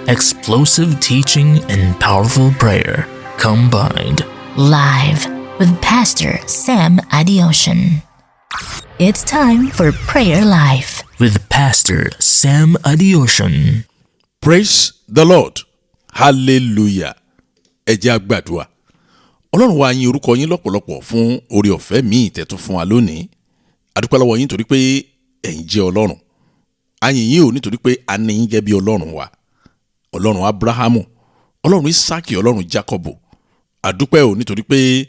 Explosive teaching and powerful prayer combined. Live with Pastor Sam Adeosun. It's time for Prayer Life with Pastor Sam Adeosun. Praise the Lord. Hallelujah. Ẹ jẹ́ a gbàdúrà. Ọlọ́run wa yìn orúkọ yín lọ́pọ̀lọpọ̀ fún oore ọ̀fẹ́ míì tẹ́ tún fún wa lónìí. A dúpẹ́ lọ́wọ́ yín torí pé ẹ̀yin jẹ́ Ọlọ́run. A yìn yín ò nítorí pé a ní yín gẹ́gẹ́ bí Ọlọ́run wa. Ọlọ́run Abrahamu, Ọlọ́run Isaki, Ọlọ́run Jacobo. A dúpẹ́ ò nítorí pé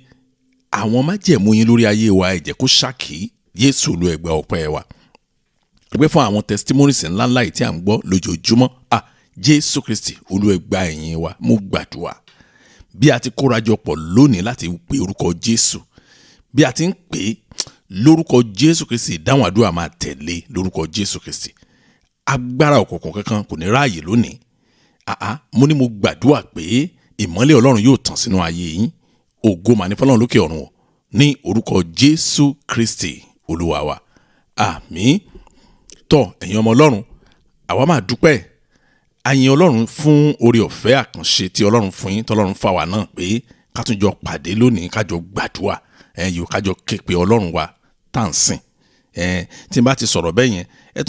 àwọn májẹ̀mú yín lórí ayé wa ẹ jẹ́ kó ṣákì. Jésù lu ẹgbẹ́ ọpẹ́ wa. Dúpẹ́ fún àwọn testimonies ńláńlá yìí tí à ń gbọ́ lójoojúmọ́. Jésù Kristi olúẹgbà ẹ̀yìn wa, mo gbàdúrà bí a ti kórajọ pọ̀ lónìí láti pe orúkọ Jésù, bí a ti ń pè lórúkọ Jésù Kristi, ìdáhùn àdúrà máa tẹ̀lé lórúkọ Jésù Kristi. Agbára òkùnkùn kankan kò ní ráàyè lónìí. Mo ní mo gbàdúrà pé ìmọ́lẹ̀ Ọlọ́run yóò tàn sínú ayé yín. Ògo mà ní fọ́lọ́run lókè ọ̀run o, ní orúkọ Jésù Kristi olúwa wa. Àmín. Tọ́ ẹ̀yin ọmọ Ọlọ́run, àwa máa dúpẹ́. A yìn Ọlọ́run fún oore ọ̀fẹ́ àkànṣe tí Ọlọ́run fún yín, tọ́lọ́run fà wá náà pé ká tún jọ pàdé lónìí, ká jọ gbàdúrà, ká jọ ké pe Ọlọ́run wa tá à ń sìn. Tí n bá ti sọ̀rọ̀ bẹ́ẹ̀ yẹn,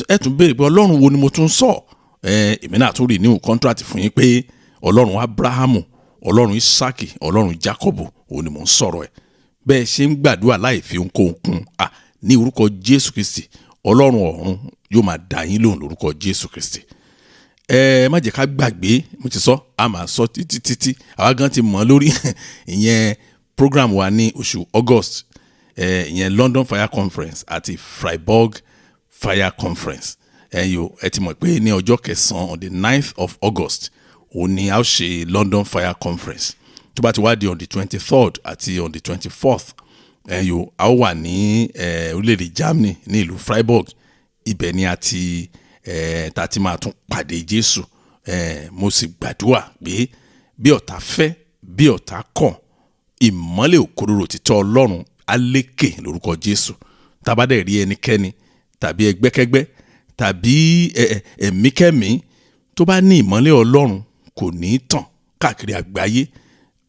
ẹ tún béèrè pé Ọlọ́run wo ni mo tún sọ? Èmi náà tún renew contract fún yín pé Ọlọ́run Abrahamu, Ọlọ́run Isaki, Ọlọ́run Jacobo òun ni mò ń sọ̀rọ̀ ẹ̀. Bẹ́ẹ̀ ṣe ń gbàdúrà láì fi ohunkóhun kún, ní orúkọ Jésù Kristi, Ọlọ́run ọ̀run yóò máa dá yín lóhùn lórúkọ Jésù Kristi. Má jẹ́ ká gbàgbé, mo ti sọ, a máa sọ títí àwa gan ti mọ̀ lórí ìyẹn program wa ní oṣù August, ìyẹn London Fire Conference àti Freiburg Fire Conference. Ẹ ti mọ̀ pé ní ọjọ́ kẹsàn-án on the 9th of August òun ni a ó ṣe London Fire Conference. Tó bá ti wá di on the 23rd àti on the 24th, a ó wà ní orílẹ̀-èdè Germany ní ìlú Freiburg. Ibẹ̀ ni a ti tá ti máa tún pàdé Jésù. Mo sì gbàdúrà pé bí ọ̀tá fẹ́ bí ọ̀tá kọ̀, ìmọ́lẹ̀ òkodoro òtítọ́ Ọlọ́run á lékè lórúkọ Jésù. Tá bá dẹ̀ rí ẹnikẹ́ni tàbí ẹgbẹ́kẹ́gbẹ́ tàbí ẹ̀míkẹ́mí tó bá ní ìmọ́lẹ̀ Ọlọ́run kò ní tàn káàkiri àgbáyé.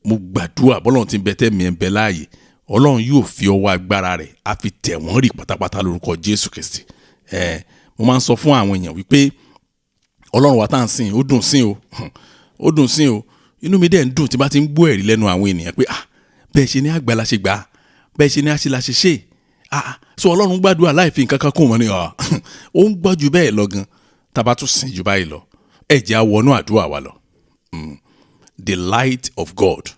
Mo gbàdúrà bọ́lọ́run ti ń bẹ tẹ́mi ẹ̀ ń bẹ láàyè, Ọlọ́run yóò fi ọwọ́ agbára rẹ̀ á fi tẹ̀ wọ́n rì pátápátá lórúkọ Jésù Kristi. Mo máa ń sọ fún àwọn èèyàn wípé Ọlọ́run wa tá à ń sìn ó dùn sìn o, ó dùn sìn o. Inú mi dẹ̀ ń dùn tí bá ti ń gbọ́ ẹ̀rí lẹ́nu àwọn ènìyàn pé bẹ́ẹ̀ ṣe ní àgbà la ṣe gbà, bẹ́ẹ̀ ṣe ní àṣẹ la ṣe ṣe. So Ọlọ́run gbàdúrà láì fi nǹkan kan kún wọn ni ó ń gbọ́ ju bẹ́ẹ̀ lọ gan, tá bá tún sìn ju báyìí lọ. Ẹ jẹ́ á wọnú àdúrà wa lọ. The light of God,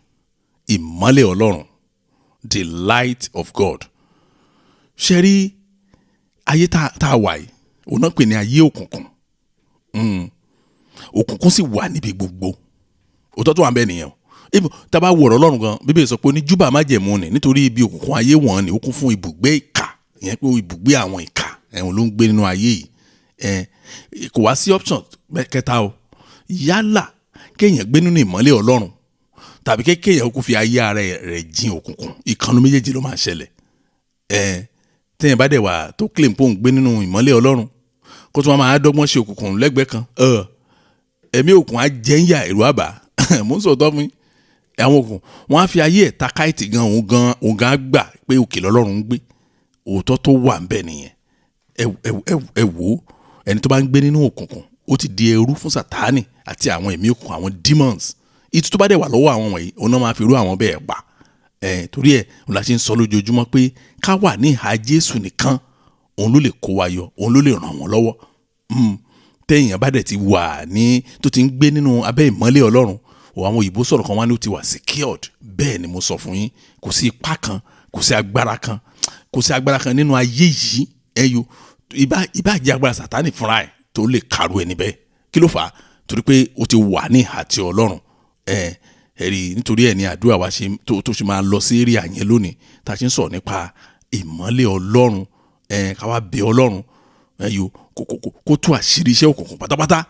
ìmọ́lẹ̀ Ọlọ́run, the light of God. Ṣé rí ayé tá a wà yìí, òun náà pè ní ayé òkùnkùn. Òkùnkùn sì wà níbi gbogbo. Òótọ́ tó wà ń bẹ nìyẹn. Tá bá wọ̀rọ̀ Ọlọ́run gan, Bíbélì sọ pé oníjúbà májẹ̀mú ni nítorí ibi òkùnkùn ayé wọn ni ó kún fún ibùgbé ìkà. Ìyẹn pé ibùgbé àwọn ìkà ẹ̀hún ló ń gbé nínú ayé yìí. Kò wá sí option kẹta o. Yálà kéèyàn gbé nínú ìmọ́lẹ̀ Ọlọ́run tàbí kéèyàn kó fi ayé ara rẹ̀ jìn òkùnkùn. Ìkànnì méjèèjì ló máa ṣẹlẹ̀. Téèyàn bá dẹ̀ wà tó claim pé òun gbé nínú ìmọ́lẹ̀ Ọlọ́run kó tó máa dọ́gbọ́n ṣe òkùnkùn lẹ́gbẹ̀ẹ́ kan, ẹ̀mí òkùnkùn á jẹ́ ń yà èrò àbá. Mo ń sọ̀tọ̀ fún yín. Àwọn òkùnkùn wọ́n á fi ayé ẹ̀ ta káìtì gan, òun gan á gbà pé òkè lọ́lọ́run ń gbé. Òótọ́ tó wà ń bẹ nìyẹn. Ẹ wò ó, ẹni tó bá ń gbé nínú òkùnkùn ó ti di ẹrú fún Sátánì àti àwọn ẹ̀mí òkùnkùn, àwọn demons. Ìtú tó bá dẹ̀ wà lọ́wọ́ àwọn wọ̀nyí, òun náà máa fi rú àwọn bẹ́ẹ̀ pa. Torí ẹ̀ òun la ṣe ń sọ lójoojúmọ́ pé ká wà ní ìhà Jésù nìkan, òun ló lè kó wa yọ, òun ló lè ràn wọ́n lọ́wọ́. Téèyàn bá dẹ̀ ti wà ní tó ti ń gbé nínú abẹ́ ìmọ́lẹ̀ Ọlọ́run, àwọn òyìnbó sọ̀rọ̀ kan wá ní ó ti wà secured. Bẹ́ẹ̀ ni mo sọ fún yín, kò sí ipá kan, kò sí agbára kan nínú ayé yìí. Ìbá jẹ́ agbára Sátánì fúnra ẹ̀ tó lè kàrú ẹni bẹ́ẹ̀. Kí ló fà á? Torí pé ó ti wà ní ìhà ti Ọlọ́run. Ẹ̀rí nítorí ẹ̀ ní àdúrà wa tó ṣe máa lọ sí èrè àyẹn lónìí tá a ṣe ń sọ̀rọ̀ nípa ìmọ́lẹ̀ Ọlọ́run. Ká wá bẹ̀ Ọlọ́run kó tú àṣírí iṣẹ́ òkùnkùn pátápátá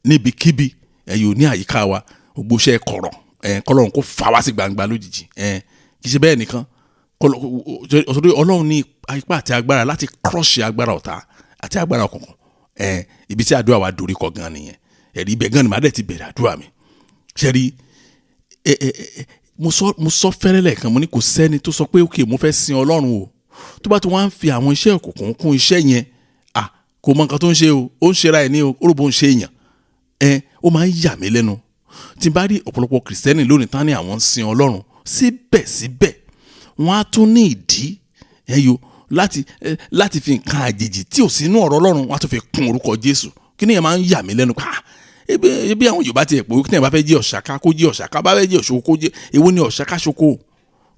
níbikíbi ní àyíká wa, gbogbo iṣẹ́ kọ̀rọ̀ kọ́lọ́run kó fà wá sí gbangba lójijì. Kì í ṣe bẹ́ẹ̀ nìkan, Ọlọ́run ní ipá àti agbára láti crush agbára ọ̀tá àti agbára òkùnkùn. Ibi tí àdúrà wa dorí kọ gan nìyẹn. ẹ̀rí ibẹ̀ gan ni màá dẹ̀ ti bẹ̀rẹ̀ àdúrà mi. ṣẹ́rí mo sọ fẹ́rẹ́ lẹ́ẹ̀kan, mo ní kò sẹ́ni tó sọ pé okay mo fẹ́ sin Ọlọ́run o tó bá ti wá ń fi àwọn iṣẹ́ òkùnkùn kún iṣẹ́ yẹn kò mọ nǹkan tó ń ṣe o, ó ń ṣera ẹ̀ ní o, ó rò bó ń ṣe èèyàn. Ó máa ń yà mí lẹ́nu tí n bá rí ọ̀pọ̀lọpọ̀ kìrìsìtẹ́nì lónìí tán ní àwọn ń sin Ọlọ́run, síbẹ̀síbẹ̀ wọ́n á tún ní ìdí láti fi nǹkan àjèjì tí ò sí inú ọ̀rọ̀ Ọlọ́run wọ́n á tún fi kún orúkọ Jésù. Kí ni yẹn máa ń yà mí lẹ́nu ebi àwọn Yorùbá ti ẹ̀ pé kí ni yẹn bá fẹ́ jẹ́ ọ̀ṣàká kó jẹ́ ọ̀ṣàká, bá fẹ́ jẹ́ ọ̀ṣoko kó jẹ́ èwo ni ọ̀ṣàká ṣoko.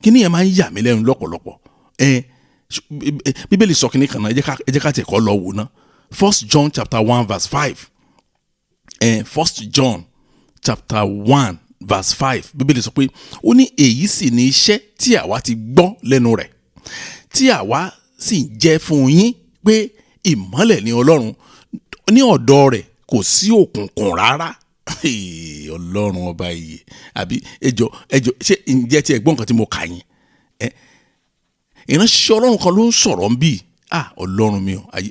Kí ni yẹn máa ń yà mí lẹ́nu lọ́pọ̀lọpọ̀. Bíbélì sọ kìíní kan náà, ẹ jẹ́ ká tiẹ̀ kọ́ lọ wò ná. 1 John chapter 1 verse 5. 1 John chapter 1 verse 5 Bíbélì sọ pé ó ní èyí sì ni iṣẹ́ tí àwa ti gbọ́ lẹ́nu rẹ̀ tí àwa sì ń jẹ́ fún yín pé ìmọ́lẹ̀ ni Ọlọ́run, ní ọ̀dọ̀ rẹ̀ kò sí òkùnkùn rárá. Ọlọ́run ọba yìí àbí ẹjọ́ ṣé ǹjẹ́ tí ẹ gbọ́ nǹkan tí mo kà yín? Ìránṣẹ́ Ọlọ́run kan ló ń sọ̀rọ̀ ń bì. Ọlọ́run mi ò ayé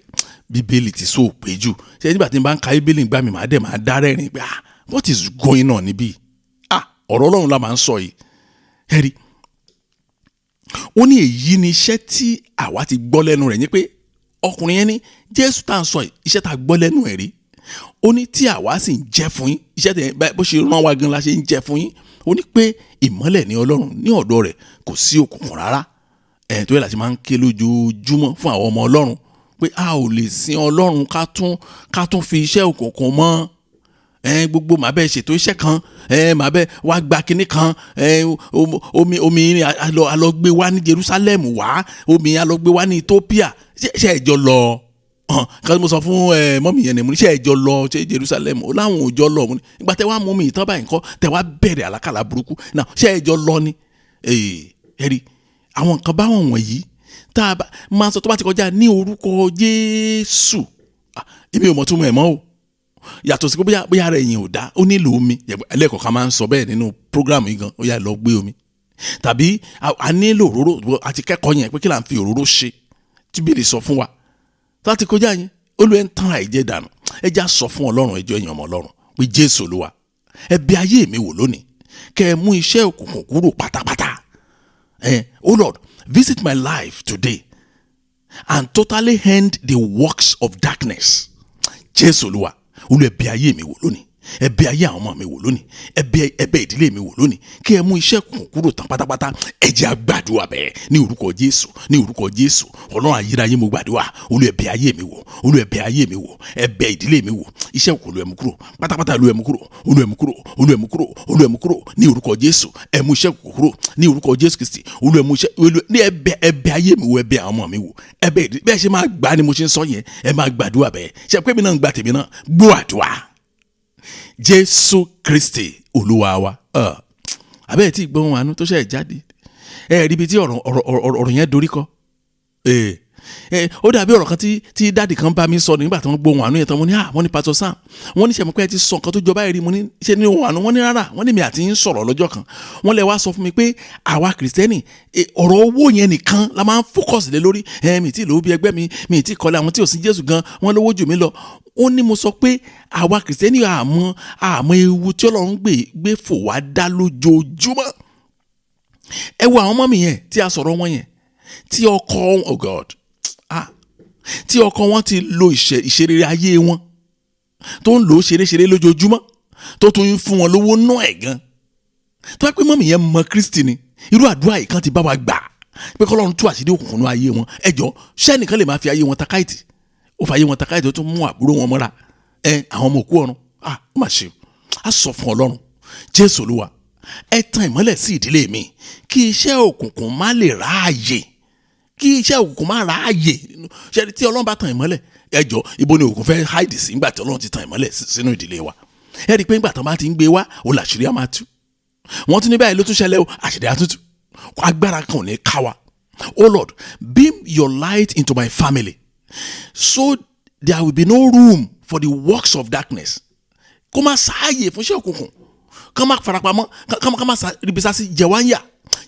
Bíbélì ti so pé jù. Ṣé nígbà tí n bá ń ka Bíbélì gbá mi máa dá rẹ́rìn pé what is going on níbí? Ọ̀rọ̀ Ọlọ́run la máa ń sọ yìí. Ẹ̀rí ó ní èyí ni iṣẹ́ tí àwa ti gbọ́ lẹ́nu rẹ̀, ní pé ọkùnrin yẹn ní Jésù tá à ń sọ yìí, iṣẹ́ tá a gbọ́ lẹ́nu ẹ̀ rí. Ó ní tí àwa sì ń jẹ́ fún yín, iṣẹ́ tẹ̀ bó ṣe rán wa gan la ṣe ń jẹ́ fún yín. Ó ní pé ìmọ́lẹ̀ ni Ọlọ́run, ní ọ̀dọ̀ rẹ̀ kò sí òkùnkùn rárá. Tó yẹ láti máa ń ké lójoojúmọ́ fún àwọn ọmọ Ọlọ́run pé a ò lè sin Ọlọ́run ká tún fi iṣẹ́ òkùnkùn mọ́. Gbogbo màá bẹ́ẹ̀ ṣètò iṣẹ́ kan, màá bẹ́ẹ̀ wá gba kinní kan, omi alọ gbé wá ní Jerusalem wá, omi alọ gbé wá ní Ethiopia. Ṣé ẹjọ́ lọ? Kan mo sọ fún mọ́mì yẹn ni mo ní ṣé ẹjọ́ lọ ṣé Jerusalem? Ó láwọn òjọ́ lọ. Mo ní ìgbà tẹ wá mú mi ìtàn báyìí nǹkan tẹ wá bẹ̀rẹ̀ àlákàlà burúkú náà, ṣé ẹjọ́ lọ ni? Ẹ̀rí àwọn nǹkan báwọn wọ̀nyí tá a bá máa sọ tó bá ti kọjá ní orúkọ Jésù, èmi ò mọ̀ tún mọ̀ ẹ̀ mọ́ o. Yàtọ̀ sí pé bóyá ara ẹ̀yìn ò dá, ó nílò omi. Ẹlẹ́kọ̀ọ́ká máa ń sọ bẹ́ẹ̀ nínú prógrámù yìí gan, ó yá lọ gbé omi. Tàbí a nílò òróró, àti kẹ́kọ̀ọ́ yẹn pé kí là ń fi òróró ṣe tí Bíbélì sọ fún wa. Tá a ti kọjá yẹn, Olúwa ń tán àìjẹ́ dànù. Ẹ já sọ fún Ọlọ́run, ẹjọ́ ẹ̀yin ọmọ Ọlọ́run pé Jésù Olúwa, ẹ bẹ̀ ayé mi wò lónìí, kẹ́ ẹ mú iṣẹ́ òkùnkùn kúrò pátápátá. Oh Lord, visit my life today and totally end the works of darkness. Jésù Olúwa, Olúwa ẹ bẹ̀ ayé mi wò lónìí, ẹ bẹ̀ ayé àwọn ọmọ mi wò lónìí, ẹ bẹ̀ ìdílé mi wò lónìí, kí ẹ mú iṣẹ́ òkùnkùn kúrò tán pátápátá. Ẹ jẹ́ a gbàdúrà bẹ́ẹ̀ ní orúkọ Jésù, ní orúkọ Jésù. Ọlọ́run ayérayé mo gbàdúrà, Olúwa ẹ bẹ̀ ayé mi wò, Olúwa ẹ bẹ̀ ayé mi wò, ẹ bẹ̀ ìdílé mi wò, iṣẹ́ òkùnkùn Olúwa ẹ mú kúrò pátápátá, Olúwa ẹ mú kúrò, Olúwa ẹ mú kúrò, Olúwa ẹ mú kúrò, Olúwa ẹ mú kúrò ní orúkọ Jésù. Ẹ mú iṣẹ́ òkùnkùn kúrò ní orúkọ Jésù Kristi. Olúwa ẹ mú iṣẹ́, ní ẹ bẹ̀ ayé mi wò, ẹ bẹ̀ àwọn ọmọ mi wò, ẹ bẹ̀ bẹ́ẹ̀ ṣe máa gbà ni mo ṣe ń sọ yẹn, ẹ máa gbàdúrà bẹ́ẹ̀. Ṣé pé mi náà ń gbà tèmi náà? Gbọ́ àdúrà. Jésù Kristi Olúwa wa. Abẹ́ẹ̀ tí gbọ́n Àánú tó ṣe jáde, rí ibi tí ọ̀rọ̀ yẹn dorí kọ. Ó dàbí ọ̀rọ̀ kan tí dáàdì kan bá mi sọ nígbà tí wọ́n gbọ́ Àánú yẹn tán. Wọ́n ní Pastor Sam, wọ́n ní sẹ́mi pé ẹ ti sọ nǹkan tó jọba ẹ̀rí. Mo ní ṣe ní Àánú, wọ́n ní rárá, wọ́n ní mi àti yín sọ̀rọ̀ lọ́jọ́ kan. Wọ́n lè wá sọ fún mi pé àwa kìrìsìtẹ́nì ọ̀rọ̀ owó yẹn nìkan la máa ń fókọ̀sì lé lórí. Mi ti lówó bí ẹgbẹ́ mi ti kọ́lé, àwọn tí ò sí Jésù gan wọ́n lówó jù mí lọ. Ó ní mo sọ pé àwa kìrìsìtẹ́nì àmọ́ ewu tí Ọlọ́run gbé fò wá dá lójoojúmọ́. Ẹ wo àwọn ọmọ mi yẹn tí a sọ̀rọ̀ wọn yẹn, tí ọkọ oh God tí ọkọ wọn ti lo ìṣeré ayé wọn, tó ń lò ó ṣeréṣeré lójoojúmọ́, tó tún ń fún wọn lówó náà ẹ̀ gan. Tó bá pé mọ́mì yẹn mọ Kristi ni, irú àdúrà yìí kan ti bá wa gbà pé kọ́lọ́run tú àṣírí òkùnkùn ní ayé wọn. Ẹjọ́ ṣẹ́nìkan lè máa fi ayé wọn takáìtì, ó fa ayé wọn takáìtì, ó tún mú àbúrò wọn mọ́ra. Àwọn ọmọ òkú ọ̀run ó mà ṣe o. A sọ fún Ọlọ́run, Jésù Olúwa, ẹ tan ìmọ́lẹ̀ sí ìdílé mi, kí iṣẹ́ òkùnkùn má lè ráàyè, kí iṣẹ́ òkùnkùn má ráàyè. Ṣé tí Ọlọ́run bá tan ìmọ́lẹ̀, ẹjọ́ ibo ni òkùnkùn fẹ́ hide sí nígbà tí Ọlọ́run ti tan ìmọ́lẹ̀ sínú ìdílé wa? Ẹ rí i pé nígbà tí wọ́n bá ti ń gbé wá, ó làṣírí á máa tú. Wọ́n tún ní báyìí ló tún ṣẹlẹ̀ o, àṣírí á tún tú. Agbára kan ò ní ká wa. Oh Lord, beam your light into my family so there will be no room for the works of darkness. Kó má sáàyè fún iṣẹ́ òkùnkùn, kó má farapamọ́, kó má ribisa sí jẹ̀wáyà.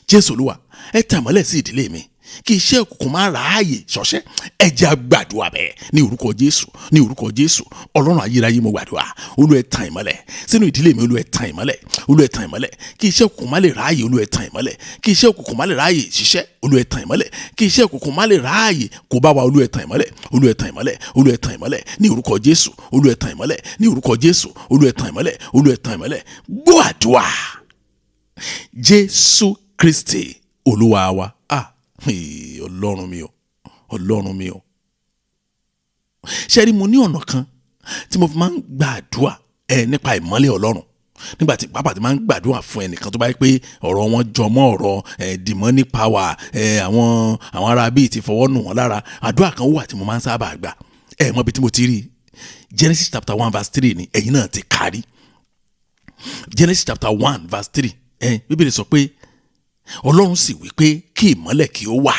Jésù Olúwa, ẹ tan ìmọ́lẹ̀ sí ìdílé mi, kí iṣẹ́ òkùnkùn má ráàyè ṣọṣẹ́. Ẹ jẹ́ á gbàdúrà bẹ́ẹ̀ ní orúkọ Jésù, ní orúkọ Jésù. Ọlọ́run ayérayé mo gbàdúrà, Olúwa ẹ tàn ìmọ́lẹ̀ sínú ìdílé mi, Olúwa ẹ tàn ìmọ́lẹ̀, Olúwa ẹ tàn ìmọ́lẹ̀, kí iṣẹ́ òkùnkùn má lè ráàyè, Olúwa ẹ tàn ìmọ́lẹ̀, kí iṣẹ́ òkùnkùn má lè ráàyè ṣiṣẹ́, Olúwa ẹ tàn ìmọ́lẹ̀, kí iṣẹ́ òkùnkùn má lè ráàyè kó bá wa, Olúwa ẹ tàn ìmọ́lẹ̀, Olúwa ẹ tàn ìmọ́lẹ̀, Olúwa ẹ tàn ìmọ́lẹ̀ ní orúkọ Jésù, Olúwa ẹ tàn ìmọ́lẹ̀ ní orúkọ Jésù, Olúwa ẹ tàn ìmọ́lẹ̀, Olúwa ẹ tàn ìmọ́lẹ̀. Gbọ́ àdúrà Jésù Kristi Olúwa wa. Ọlọ́run mi o, Ọlọ́run mi o. Ṣé rí, mo ní ọ̀nà kan tí mo fi máa ń gbàdúrà nípa ìmọ́lẹ̀ Ọlọ́run. Nígbà tí pàápàá ti máa ń gbàdúrà fún ẹnìkan tó bá yẹ pé ọ̀rọ̀ wọn jọmọ́ ọ̀rọ̀ demonic power, àwọn ará bíi ti fọwọ́ nù wọ́n lára. Àdúrà kan wà tí mo máa ń sábà gbà. Mọ̀ bí tí mo ti rí Genesis chapter 1 verse 3 ni ẹ̀yin náà ti kárí. Genesis chapter 1 verse 3 Bíbélì sọ pé Ọlọ́run sì wí pé kí ìmọ́lẹ̀ kí ó wà,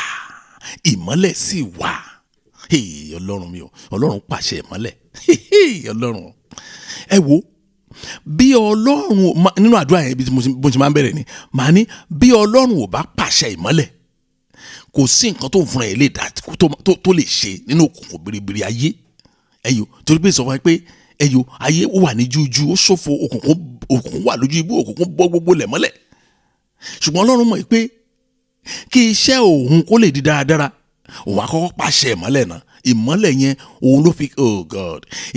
ìmọ́lẹ̀ sì wà. Ọlọ́run mi o, Ọlọ́run pàṣẹ ìmọ́lẹ̀. Ọlọ́run ẹ wo, bí Ọlọ́run nínú àdúrà yẹn bí mo ti máa ń bẹ̀rẹ̀ ni màá ní bí Ọlọ́run ò bá pàṣẹ ìmọ́lẹ̀ kò sí nǹkan tó ń fúnra ẹ̀ lè dá tó lè ṣe nínú òkùnkùn biribiri ayé. Torí pé sọ fún mi pé ayé ó wà ní jújú, ó ṣòfò, òkùnkùn wà lójú ibú, òkùnkùn bọ́ gbogbo lẹ̀ mọ́lẹ̀. Ṣùgbọ́n Ọlọ́run mọ̀ pé kí iṣẹ́ òun kó lè di dáradára, òun àkọ́kọ́ pàṣẹ ìmọ́lẹ̀ náà. Ìmọ́lẹ̀ yẹn òun ló fi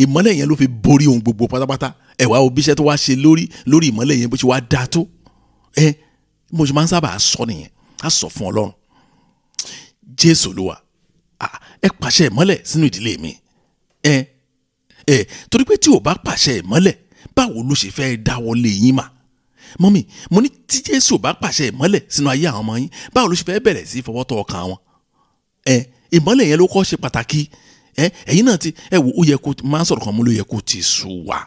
ìmọ́lẹ̀ yẹn ló fi borí ohun gbogbo pátápátá. Wá o bí iṣẹ́ tó wá ṣe lórí ìmọ́lẹ̀ yẹn bó ṣe wá dáa tó. Mo ṣe máa ń sábà sọ nìyẹn, á sọ fún Ọlọ́run. Jésù Olúwa, ẹ pàṣẹ ìmọ́lẹ̀ sínú ìdílé mi. Torí pé tí ò bá pàṣẹ ìmọ́lẹ̀, báwo ló ṣe fẹ́ dáwọ́lé yín mà? Mọ́mì, mo ní tí Jésù ò bá pàṣẹ ìmọ́lẹ̀ sínú ayé àwọn ọmọ yín, báwo ló ṣe fẹ́ bẹ̀rẹ̀ sí fọwọ́ tọ́ ọkàn wọn? Ìmọ́lẹ̀ yẹn ló kọ́ ṣe pàtàkì. Ẹ̀yin náà ti wò, ó yẹ kó máa ń sọ̀rọ̀ kan mú, ló yẹ kó ti sú wa,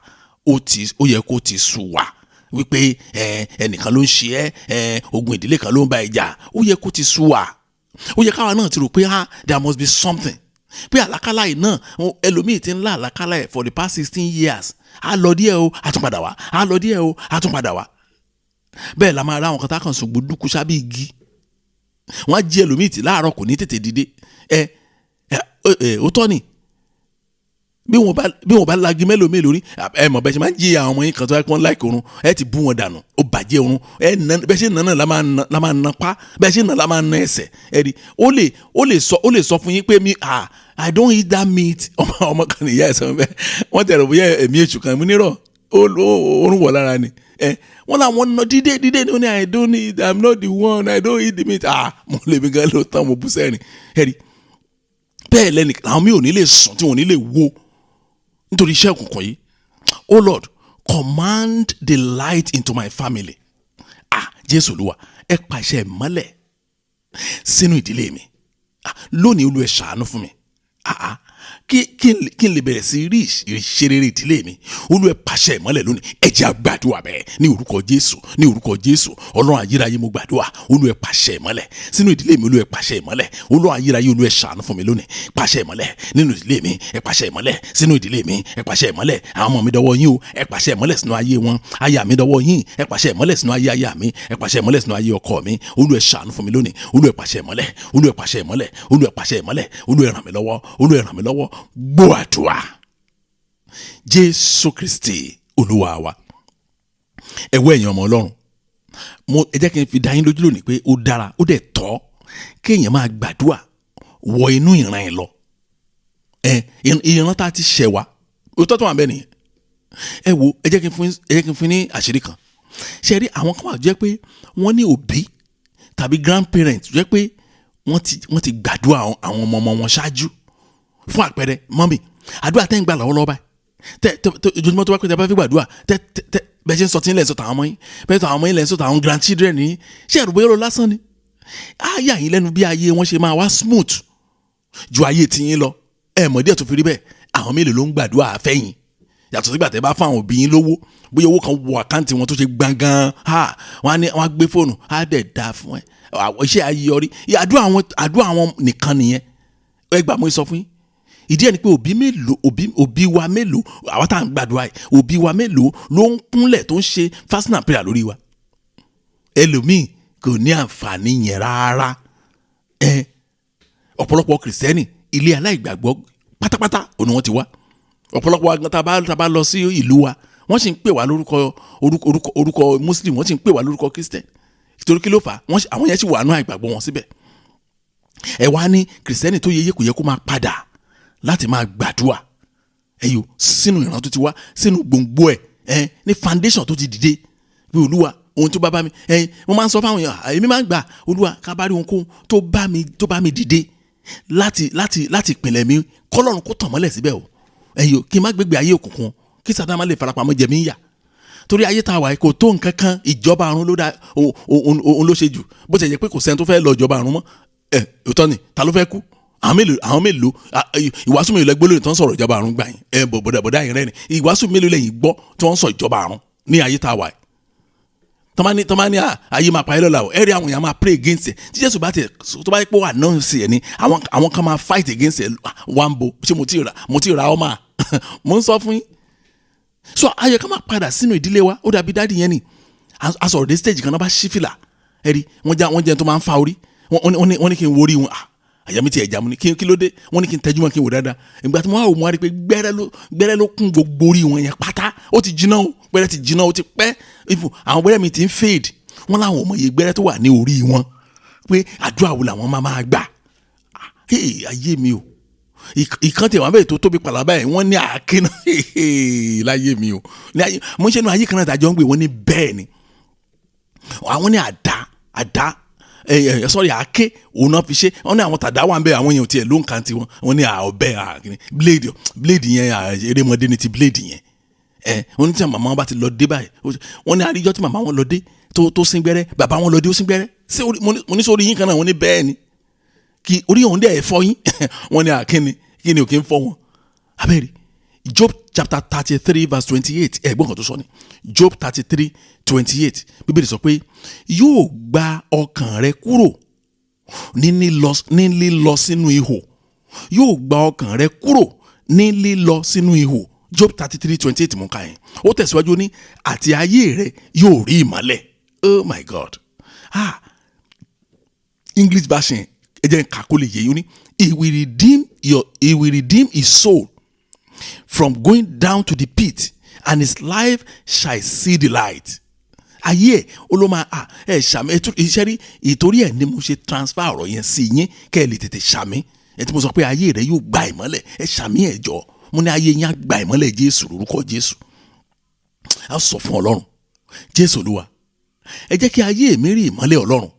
ó yẹ kó ti sú wa wípé ẹnìkan ló ń ṣe ogun ìdílé kan ló ń bá ẹ jà. Ó yẹ kó ti sú wa. Ó yẹ káwa náà ti rò pé there must be something, pé àlákálà yìí náà ẹlòmíì ti ń lá àlákálà yìí for the past 16 years. A lọ díẹ̀ o, a tún padà wá, a lọ díẹ̀ o, a tún padà wá. Bẹ́ẹ̀ la máa ra àwọn kan tá a kàn sùn gbódúkú sábì igi. Wọ́n á jí ẹlòmíì tí láàárọ̀ kò ní tètè dìde. Ó tọ́ ni bí wọ́n bá lagi mélòó rí, mọ̀ bẹ́ẹ̀ ṣe máa ń jí àwọn ọmọ yín kan tó wá pọ́n láìkò orun, ti bú wọn dànù, ó bàjẹ́ orun. Bẹ́ẹ̀ ṣe nà náà la máa na pa, bẹ́ẹ̀ ṣe nà la máa na ẹsẹ̀. Ó lè sọ fún yín pé I don't eat that meat. Ọmọ kan nìyá ẹ̀ sọ bẹ́ẹ̀, wọ́n tẹ̀rọ bóyá ẹ̀mí èṣù kan mú nírọ̀ orun wọ̀ lára ni. Wọ́n làwọn nà dídé ni ó ní I don't eat, I'm not the one, I don't eat the meat. Mo lè mi gan ló tán mo bú sẹ́rìn. Bẹ́ẹ̀ lẹ́nu àwọn mi ò ní lè sùn tí wọ́n ò ní lè wo nítorí iṣẹ́ òkùnkùn yìí. Oh Lord, command the light into my family. Jésù Olúwa, ẹ pàṣẹ ìmọ́lẹ̀ sínú ìdílé mi. Lónìí Olúwa ẹ ṣàánú fún mi. Kí n lè bẹ̀rẹ̀ sí rí ìṣerere ìdílé mi. Olúwa ẹ pàṣẹ ìmọ́lẹ̀ lónìí. Ẹ jẹ́ á gbàdúrà bẹ́ẹ̀ ní orúkọ Jésù, ní orúkọ Jésù. Ọlọ́run ayérayé mo gbàdúrà, Olúwa ẹ pàṣẹ ìmọ́lẹ̀ sínú ìdílé mi. Olúwa ẹ pàṣẹ ìmọ́lẹ̀. Ọlọ́run ayérayé, Olúwa ẹ ṣàánú fún mi lónìí. Pàṣẹ ìmọ́lẹ̀ nínú ìdílé mi, ẹ pàṣẹ ìmọ́lẹ̀ sínú ìdílé mi, ẹ pàṣẹ ìmọ́lẹ̀. Àwọn ọmọ mi dọwọ́ yín o, ẹ pàṣẹ ìmọ́lẹ̀ sínú ayé wọn. Aya mi dọwọ́ yín, ẹ pàṣẹ ìmọ́lẹ̀ sínú ayé aya mi, ẹ pàṣẹ ìmọ́lẹ̀ sínú ayé ọkọ mi. Olúwa ẹ ṣàánú fún mi lónìí. Olúwa ẹ pàṣẹ ìmọ́lẹ̀, Olúwa ẹ pàṣẹ ìmọ́lẹ̀, Olúwa ẹ pàṣẹ ìmọ́lẹ̀, Olúwa ẹ ràn mí lọ́wọ́, Olúwa ẹ ràn mí lọ́wọ́. Gbọ́ àdúrà Jésù Kristi Olúwa wa. Ẹ̀yin ọmọ Ọlọ́run, ẹ jẹ́ kí n fi dá yín lójú lónìí pé ó dára, ó dẹ̀ tọ́ kéèyàn máa gbàdúrà wọ inú ìran ẹ̀ lọ. Ìran tá a ti ṣẹ̀ wá, òótọ́ tó wà bẹ́ẹ̀ nìyẹn. Ẹ jẹ́ kí n fún ní àṣírí kan. Ṣé rí àwọn kan wà jẹ́ pé wọ́n ní òbí tàbí grandparents jẹ́ pé wọ́n ti gbàdúrà àwọn ọmọ wọn ṣáájú. Fún àpẹẹrẹ, mọ́mì, àdúrà tẹ́ ń gbà lọ́wọ́lọ́wọ́ báyìí. Ojúmọ́ tó bá pẹ́ tẹ́ bá fi gbàdúrà bẹ́ẹ̀ ṣe ń sọ tí ń lẹ̀ ń sọ tàwọn ọmọ yín, bẹ́ẹ̀ tó àwọn ọmọ yín lẹ̀ ń sọ tàwọn grandchildren yín. Ṣé ẹ̀rù bóyá ló lásán ni? Yà yín lẹ́nu bí ayé wọn ṣe máa wá smooth ju ayé tiyín lọ. Mọ̀ díẹ̀ tó fi rí bẹ́ẹ̀, àwọn mélòó ló ń gbàdúrà àfẹ́yìn yàtọ̀ sígbà tẹ́ bá fún àwọn òbí yín lówó, bóyá owó kan wọ àkáǹtì wọn tó ṣe gbọ̀ngàn, wọ́n á gbé fóònù, á dẹ̀ dá fún ẹ, iṣẹ́ ayọrí. Àdúrà àwọn nìkan nìyẹn. Ẹ gbà mo sọ fún yín. Ìdí ẹ̀ ni pé òbí wa mélòó, àwa tá à ń gbàdúrà yìí, òbí wa mélòó ló ń kúnlẹ̀ tó ń ṣe fasting and prayer lórí wa. Ẹlòmíì kò ní àǹfààní yẹn rárá. ọ̀pọ̀lọpọ̀ kìrìsìtẹ́nì ilé aláìgbàgbọ́ pátápátá òní wọ́n ti wá. ọ̀pọ̀lọpọ̀ agan tá a bá lọ sí ìlú wa wọ́n sì ń pè wá orúkọ muslim, wọ́n sì ń pè wá lórúkọ christian. Nítorí kí ló fà á, àwọn yẹn sì wà nù àìgbàgbọ́ wọn síbẹ̀. ẹ wá ní kìrìsìtẹ́nì tó yẹ kó yẹ kó máa padà láti máa gbàdúrà ẹyọ sínú ìran tó ti wá sínú gbòǹgbò ẹ ní foundation tó ti dìde pé olúwa ohun tó bá mi mo máa ń sọ fáwọn èèyàn èmi máa ń gbà olúwa kábàárì ohunkóhun tó bá mi dìde láti ìpìlẹ̀ mi kọ́lọ́run kó tàn mọ́lẹ̀ síbẹ̀ o ẹyọ kí n má gbégbé ayé òkùnkùn kí Sátánì má lè farapamọ́ jẹ mí ń yà torí ayé tá a wà kò tó nǹkan kan ìjọba àrùn ló ṣe jù bó ṣe jẹ́ pé kò sẹ́ni tó fẹ́ lọ ìjọba àrùn mọ́ òótọ́ ni ta ló fẹ́ kú àwọn mélòó ìwàásù mélòó lẹ́gbẹ́ lónìí tó ń sọ̀rọ̀ ìjọba àrùn gbà yín bọ̀dà yín rẹ́ ni ìwàásù mélòó lẹ́yìn gbọ́ tí wọ́n ń sọ ìjọba àrùn ní ayé tá a wà tọ́mání ayé máa parí lọ́la o ẹ̀rí àwọn èèyàn máa pray against ẹ̀ tí Jésù bá tó bá yẹ pé wà náà sí ẹ̀ ni àwọn kan máa fight against ẹ̀ wà ń bo ṣé mo ti ra ọ́ máa mo ń sọ fún yín so ayé kan máa padà sínú ìdílé wa ó dàbí dáàdì yẹn ni asọ̀rọ̀ dé stage kan náà bá ṣí fìlà ẹ̀rí wọ́n jẹ́ tó máa ń fa orí wọ́n ní kí n worí wọn àyà mi ti ẹ̀já mu ni kí ló dé wọ́n ní kí n tẹ́jú mọ́ kí n wò dáadáa ìgbà tí mo wá rí pé gbẹ́rẹ́ ló kún gbogbo orí wọn yẹn pátá ó ti jiná o gbẹ́rẹ́ ti jiná ó ti pẹ́ àwọn gbẹ́rẹ́ mi ti ń fade wọ́n láwọn ọmọ yìí gbẹ́rẹ́ tó wà ní orí wọn pé àdúrà wo làwọn máa gbà ayé mi o ìkan tí wọn bẹ̀rẹ̀ tó tóbi pàlàbà ẹ̀ wọ́n ní àáké náà láyé mi o mo ń ṣe nu ayé kan náà tàjọ́ ń gbé wọ́n ní bẹ́ẹ̀ ni àwọn ní àdá sọ́rí àáké òun náà fi ṣe wọ́n ní àwọn tàdá wà ń bẹ àwọn èèyàn tiẹ̀ ló ń kan tiwọn wọ́n ní ọ̀bẹ blade yẹn erémọdé ni ti blade yẹn wọ́n ní tí màmá wọn bá ti lọ dé báyìí wọ́n ní àríjọ́ tí màmá wọn lọ dé tó sín gbẹ́rẹ́ bàbá wọn lọ dé ó sín gbẹ́rẹ́ mo ní sórí yín kan náà wọ́n ní bẹ́ẹ̀ ni kí orí òun dẹ̀ fọ́ yín wọ́n ní àkíní kí ni òkè ń fọ́ wọn abẹ́rẹ́ Job chapter 33 verse 28 ẹ̀gbọ́n kan tó sọ ni Job 33:28 bíbélì sọ pé yóò gba ọkàn rẹ kúrò ní lílọ sínú ihò yóò gba ọkàn rẹ kúrò ní lílọ sínú ihò Job 33:28 mú ká yẹn ó tẹ̀síwájú ní àti ayé rẹ yóò rí ìmọ́lẹ̀ oh my God English version ẹ jẹ́ ká kó lè yé yín ní he will redeem his soul from going down to the pit and his life shall see the light. ayé olóma ṣàmì ìṣẹ́rí ìtorí ẹ̀ ni mo ṣe transfer ọ̀rọ̀ yẹn sí yín kẹ́ ẹ lè tètè ṣàmì ẹ tí mo sọ pé ayé rẹ yóò gba ìmọ́lẹ̀ ẹ ṣàmì ẹ̀ jọ mo ní ayé yín á gba ìmọ́lẹ̀ Jésù lórúkọ Jésù á sọ fún Ọlọ́run Jésù Olúwa ẹ jẹ́ kí ayé mi rí ìmọ́lẹ̀ Ọlọ́run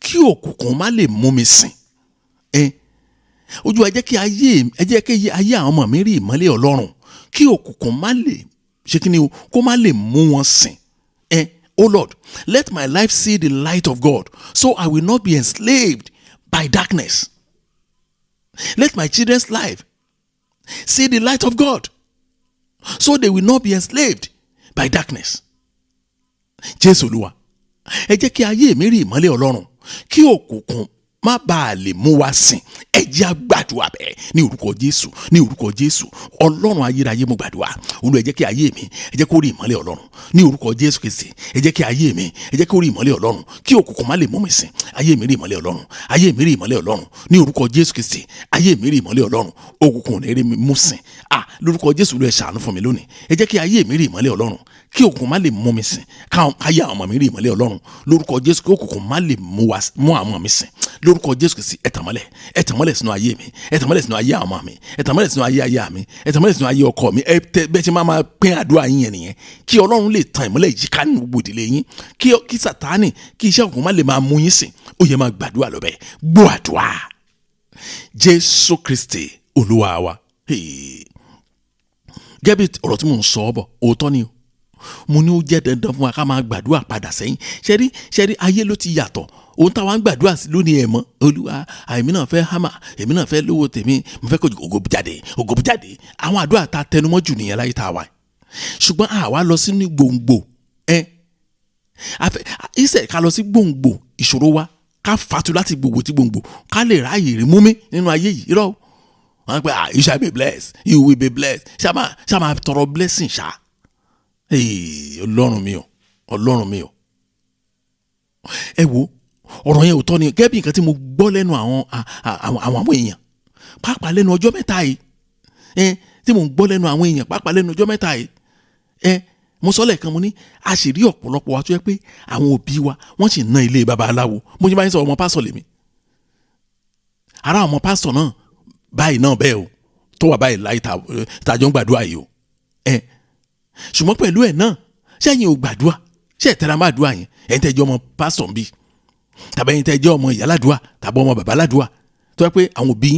kí òkùnkùn má lè mú mi sìn ojú ẹ jẹ́ kí ayé àwọn ọmọ mi rí ìmọ́lẹ̀ Ọlọ́run kí òkùnkùn má lè ṣe kí ni o kó má lè mú wọn sìn Oh Lord, let my life see the light of God so I will not be enslaved by darkness. Let my children's life see the light of God so they will not be enslaved by darkness. Jésù Olúwa, ẹ jẹ́ kí ayé mi rí ìmọ́lẹ̀ Ọlọ́run kí òkùnkùn má bàa lè mú wa sìn. Ẹ jẹ́ á gbàdúrà bẹ́ẹ̀ ní orúkọ Jésù ní orúkọ Jésù Ọlọ́run ayérayé mo gbàdúrà Olúwa ẹ jẹ́ kí ayé mi ẹ jẹ́ kó rí ìmọ́lẹ̀ Ọlọ́run ní orúkọ Jésù Kristi ẹ jẹ́ kí ayé mi ẹ jẹ́ kó rí ìmọ́lẹ̀ Ọlọ́run kí òkùnkùn má lè mú mi sìn. Ayé mi rí ìmọ́lẹ̀ Ọlọ́run ayé mi rí ìmọ́lẹ̀ Ọlọ́run ní orúkọ Jésù Kristi ayé mi rí ìmọ́lẹ̀ Ọlọ́run òkùnkùn ní rí mi mú sìn. Lórúkọ Jésù ló ẹ ṣàánú fún mi lónìí ẹ jẹ́ kí ayé mi rí ìmọ́lẹ̀ Ọlọ́run kí òkùnkùn má lè mú mi sìn káyà ọmọ mi rí ìmọ́lẹ̀ Ọlọ́run lórúkọ Jésù kí òkùnkùn má lè mú àwọn mi sìn lórúkọ Jésù Kristi ẹ tàn mọ́lẹ̀ sínú ayé mi ẹ tàn mọ́lẹ̀ sínú ayé àwọn ọmọ mi ẹ tàn mọ́lẹ̀ sínú ayé aya mi ẹ tàn mọ́lẹ̀ sínú ayé ọkọ mi bẹ́ẹ̀ tí máa pín àdúrà yín yẹn nìyẹn kí Ọlọ́run lè tan ìmọ́lẹ̀ yìí ká ní gbogbo ìdílé yín kí Sátánì kí iṣẹ́ òkùnkùn má lè máa mú yín sìn ó yẹ máa gbàdúrà lọ́bẹ̀ gbọ́ àdúrà Jésù Kristi Olúwa wa. Gẹ́gẹ́ bí ọ̀rọ̀ tí mò ń sọ bọ̀ òótọ́ ni o mo ní ó jẹ́ dandan fún wa ká máa gbàdúrà padà sẹ́yìn ṣẹ́rí ayé ló ti yàtọ̀ ohun táwa ń gbàdúrà sí lónìí ẹ̀ mọ́ Olúwa èmi náà fẹ́ hámà èmi náà fẹ́ lówó tèmi mo fẹ́ kó ògo jáde àwọn àdúrà tá a tẹnumọ́ jù nìyẹn láyé tá a wà ṣùgbọ́n àwa lọ sí ní gbòǹgbò ìṣe ká lọ sí gbòǹgbò ìṣòro wa ká fàtú láti gbòǹgbò tí gbòǹgbò ká lè ráàyè rí mú mi nínú ayé yìí irọ́ wọn pe you shall be blessed you will be blessed ṣáà tọrọ blessing ṣá Ọlọ́run mi o ẹ wo ọ̀rọ̀ yẹn òótọ́ ni gẹ́gẹ́ bí nǹkan tí mo gbọ́ lẹ́nu àwọn èèyàn pàápàá lẹ́nu ọjọ́ mẹ́ta yìí tí mo ń gbọ́ lẹ́nu àwọn èèyàn pàápàá lẹ́nu ọjọ́ mẹ́ta yìí mo sọ lẹ́ẹ̀kan mo ní a sì rí ọ̀pọ̀lọpọ̀ wa tó yẹ pé àwọn òbí wa wọ́n sì ná ilé babaláwo mo ṣe máa ń sọ ọmọ pásítọ̀ lèmi ara ọmọ pásítọ̀ náà báyìí náà bẹ́ẹ̀ o tó wà báyìí láì tàjọ́ ń gbàdúrà yìí o ṣùgbọ́n pẹ̀lú ẹ̀ náà ṣẹ́yìn ò gbàdúrà ṣe ìtẹ́ra máa dúà yẹn ẹ̀yin tẹ́ jẹ́ ọmọ pásítọ̀ ń bí tàbí ẹ̀yin tẹ́ jẹ́ ọmọ ìyá ládùúà tàbí ọmọ bàbá ládùúà tó yẹ pé àwọn òbí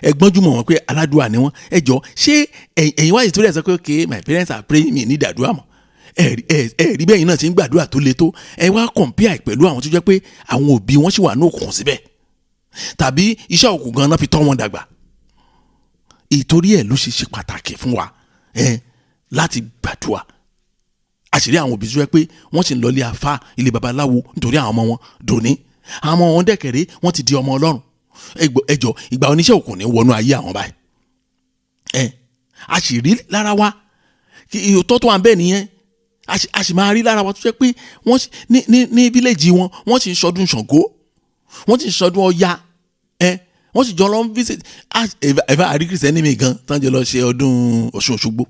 ẹgbọ́njúmọ̀ wọn pé aládùúà ni wọ́n ẹ jọ ṣé ẹ̀yin wáyé tó rẹ̀ sọ pé okay my parents are praying me ní ìdàdúrà mọ́ ẹ̀rí bẹ́ẹ̀ yìí náà ti ń gbàdúrà tó le tó ẹ wá compare pẹ̀lú àwọn tó jẹ́ pé àwọn òbí wọn sì wà ní òkùnkùn síbẹ̀ tàbí iṣẹ́ òkùnkùn gan náà fi tọ́ wọn dàgbà ìtorí ẹ̀ ló ṣe pàtàkì fún wa láti gbàdúrà àṣírí àwọn òbí tó yẹ pé wọ́n sì ń lọ ilé afá ilé babaláwo nítorí àwọn ọmọ wọn dòní àwọn ọmọ wọn dẹ̀kẹ̀rẹ́ wọ́n ti di ọmọ ọlọ́run ẹjọ́ ìgbà oníṣẹ́ òkùn ní wọnú ayé àwọn báyìí àṣírí lára wa ìyòtọ́ tó wà ń bẹ́ẹ̀ nìyẹn a sì máa rí lára wa tó yẹ pé wọ́n ní fíléèjì wọn wọ́n sì ń ṣọdún Ṣàngó wọ́n sì ń ṣọdún Ọya wọ́n sì jọ lọ ń visit ẹ̀fà àrí kìrìsìtẹ́nì mi gan tán jọ lọ ṣe ọdún Ọ̀ṣun Òṣogbo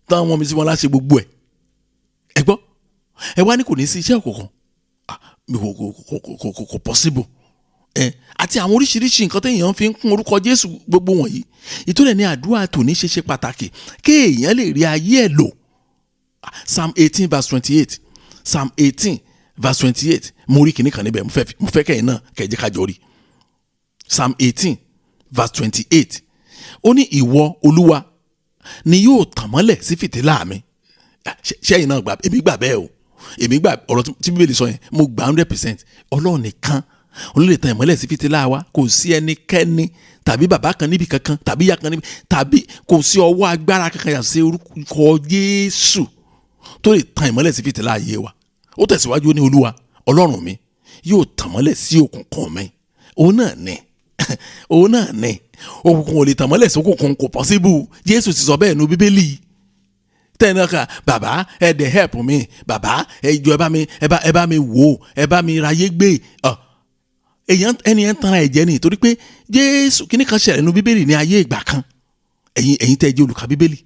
táwọn ọmọ mi sí wọn láṣẹ gbogbo ẹ gbọ́ ẹ wá ní kò ní sí iṣẹ́ òkùnkùn kò possible àti àwọn oríṣiríṣi nǹkan téèyàn fi ń kún orúkọ Jésù gbogbo wọ̀nyí ìtúlẹ̀ ní àdúrà tòní ṣe pàtàkì kéèyàn lè rí ayé ẹ̀ lò Psalm 18 verse 28 Psalm 18 verse 28 mo rí kìnnìkan níbẹ̀ mo fẹ́ kẹ́yìn náà kẹ́jẹ́ kájọ rí Psalm 18 verse 28 ó ní ìwọ Olúwa ni yóò tàn mọ́lẹ̀ sí fìtílà mi ṣẹ́yìn náà gbà èmi gbà bẹ́ẹ̀ o èmi gbà ọ̀rọ̀ tí Bíbélì sọ yẹn mo gbà 100% Ọlọ́run nìkan olóòlè tàn ìmọ́lẹ̀ sí fìtílà wa kò sí ẹnikẹ́ni tàbí bàbá kan níbi kankan tàbí ìyá kan níbi tàbí kò sí ọwọ́ agbára kankan yà sí orúkọ Jésù tó lè tàn ìmọ́lẹ̀ sí fìtílà ayé wa ó tẹ̀síwájú ní Olúwa Ọlọ́run mi yóò tàn mọ́lẹ̀ sí òkùnkùn mi òun náà ní òkùnkùn ò lè tàn mọ́lẹ̀ sí òkùnkùn kò possible Jésù ti sọ bẹ́ẹ̀ nu Bíbélì tẹ́naka bàbá ẹ dẹ̀ help mi bàbá ẹ jọ ẹ bá mi wò ẹ bá mi ráyé gbé ẹni yẹn tanra ẹ̀jẹ̀ ni torí pé Jésù kíní kan ṣẹlẹ̀ nu Bíbélì ní ayé ìgbà kan ẹ̀yin tẹ́ jẹ́ olùkà Bíbélì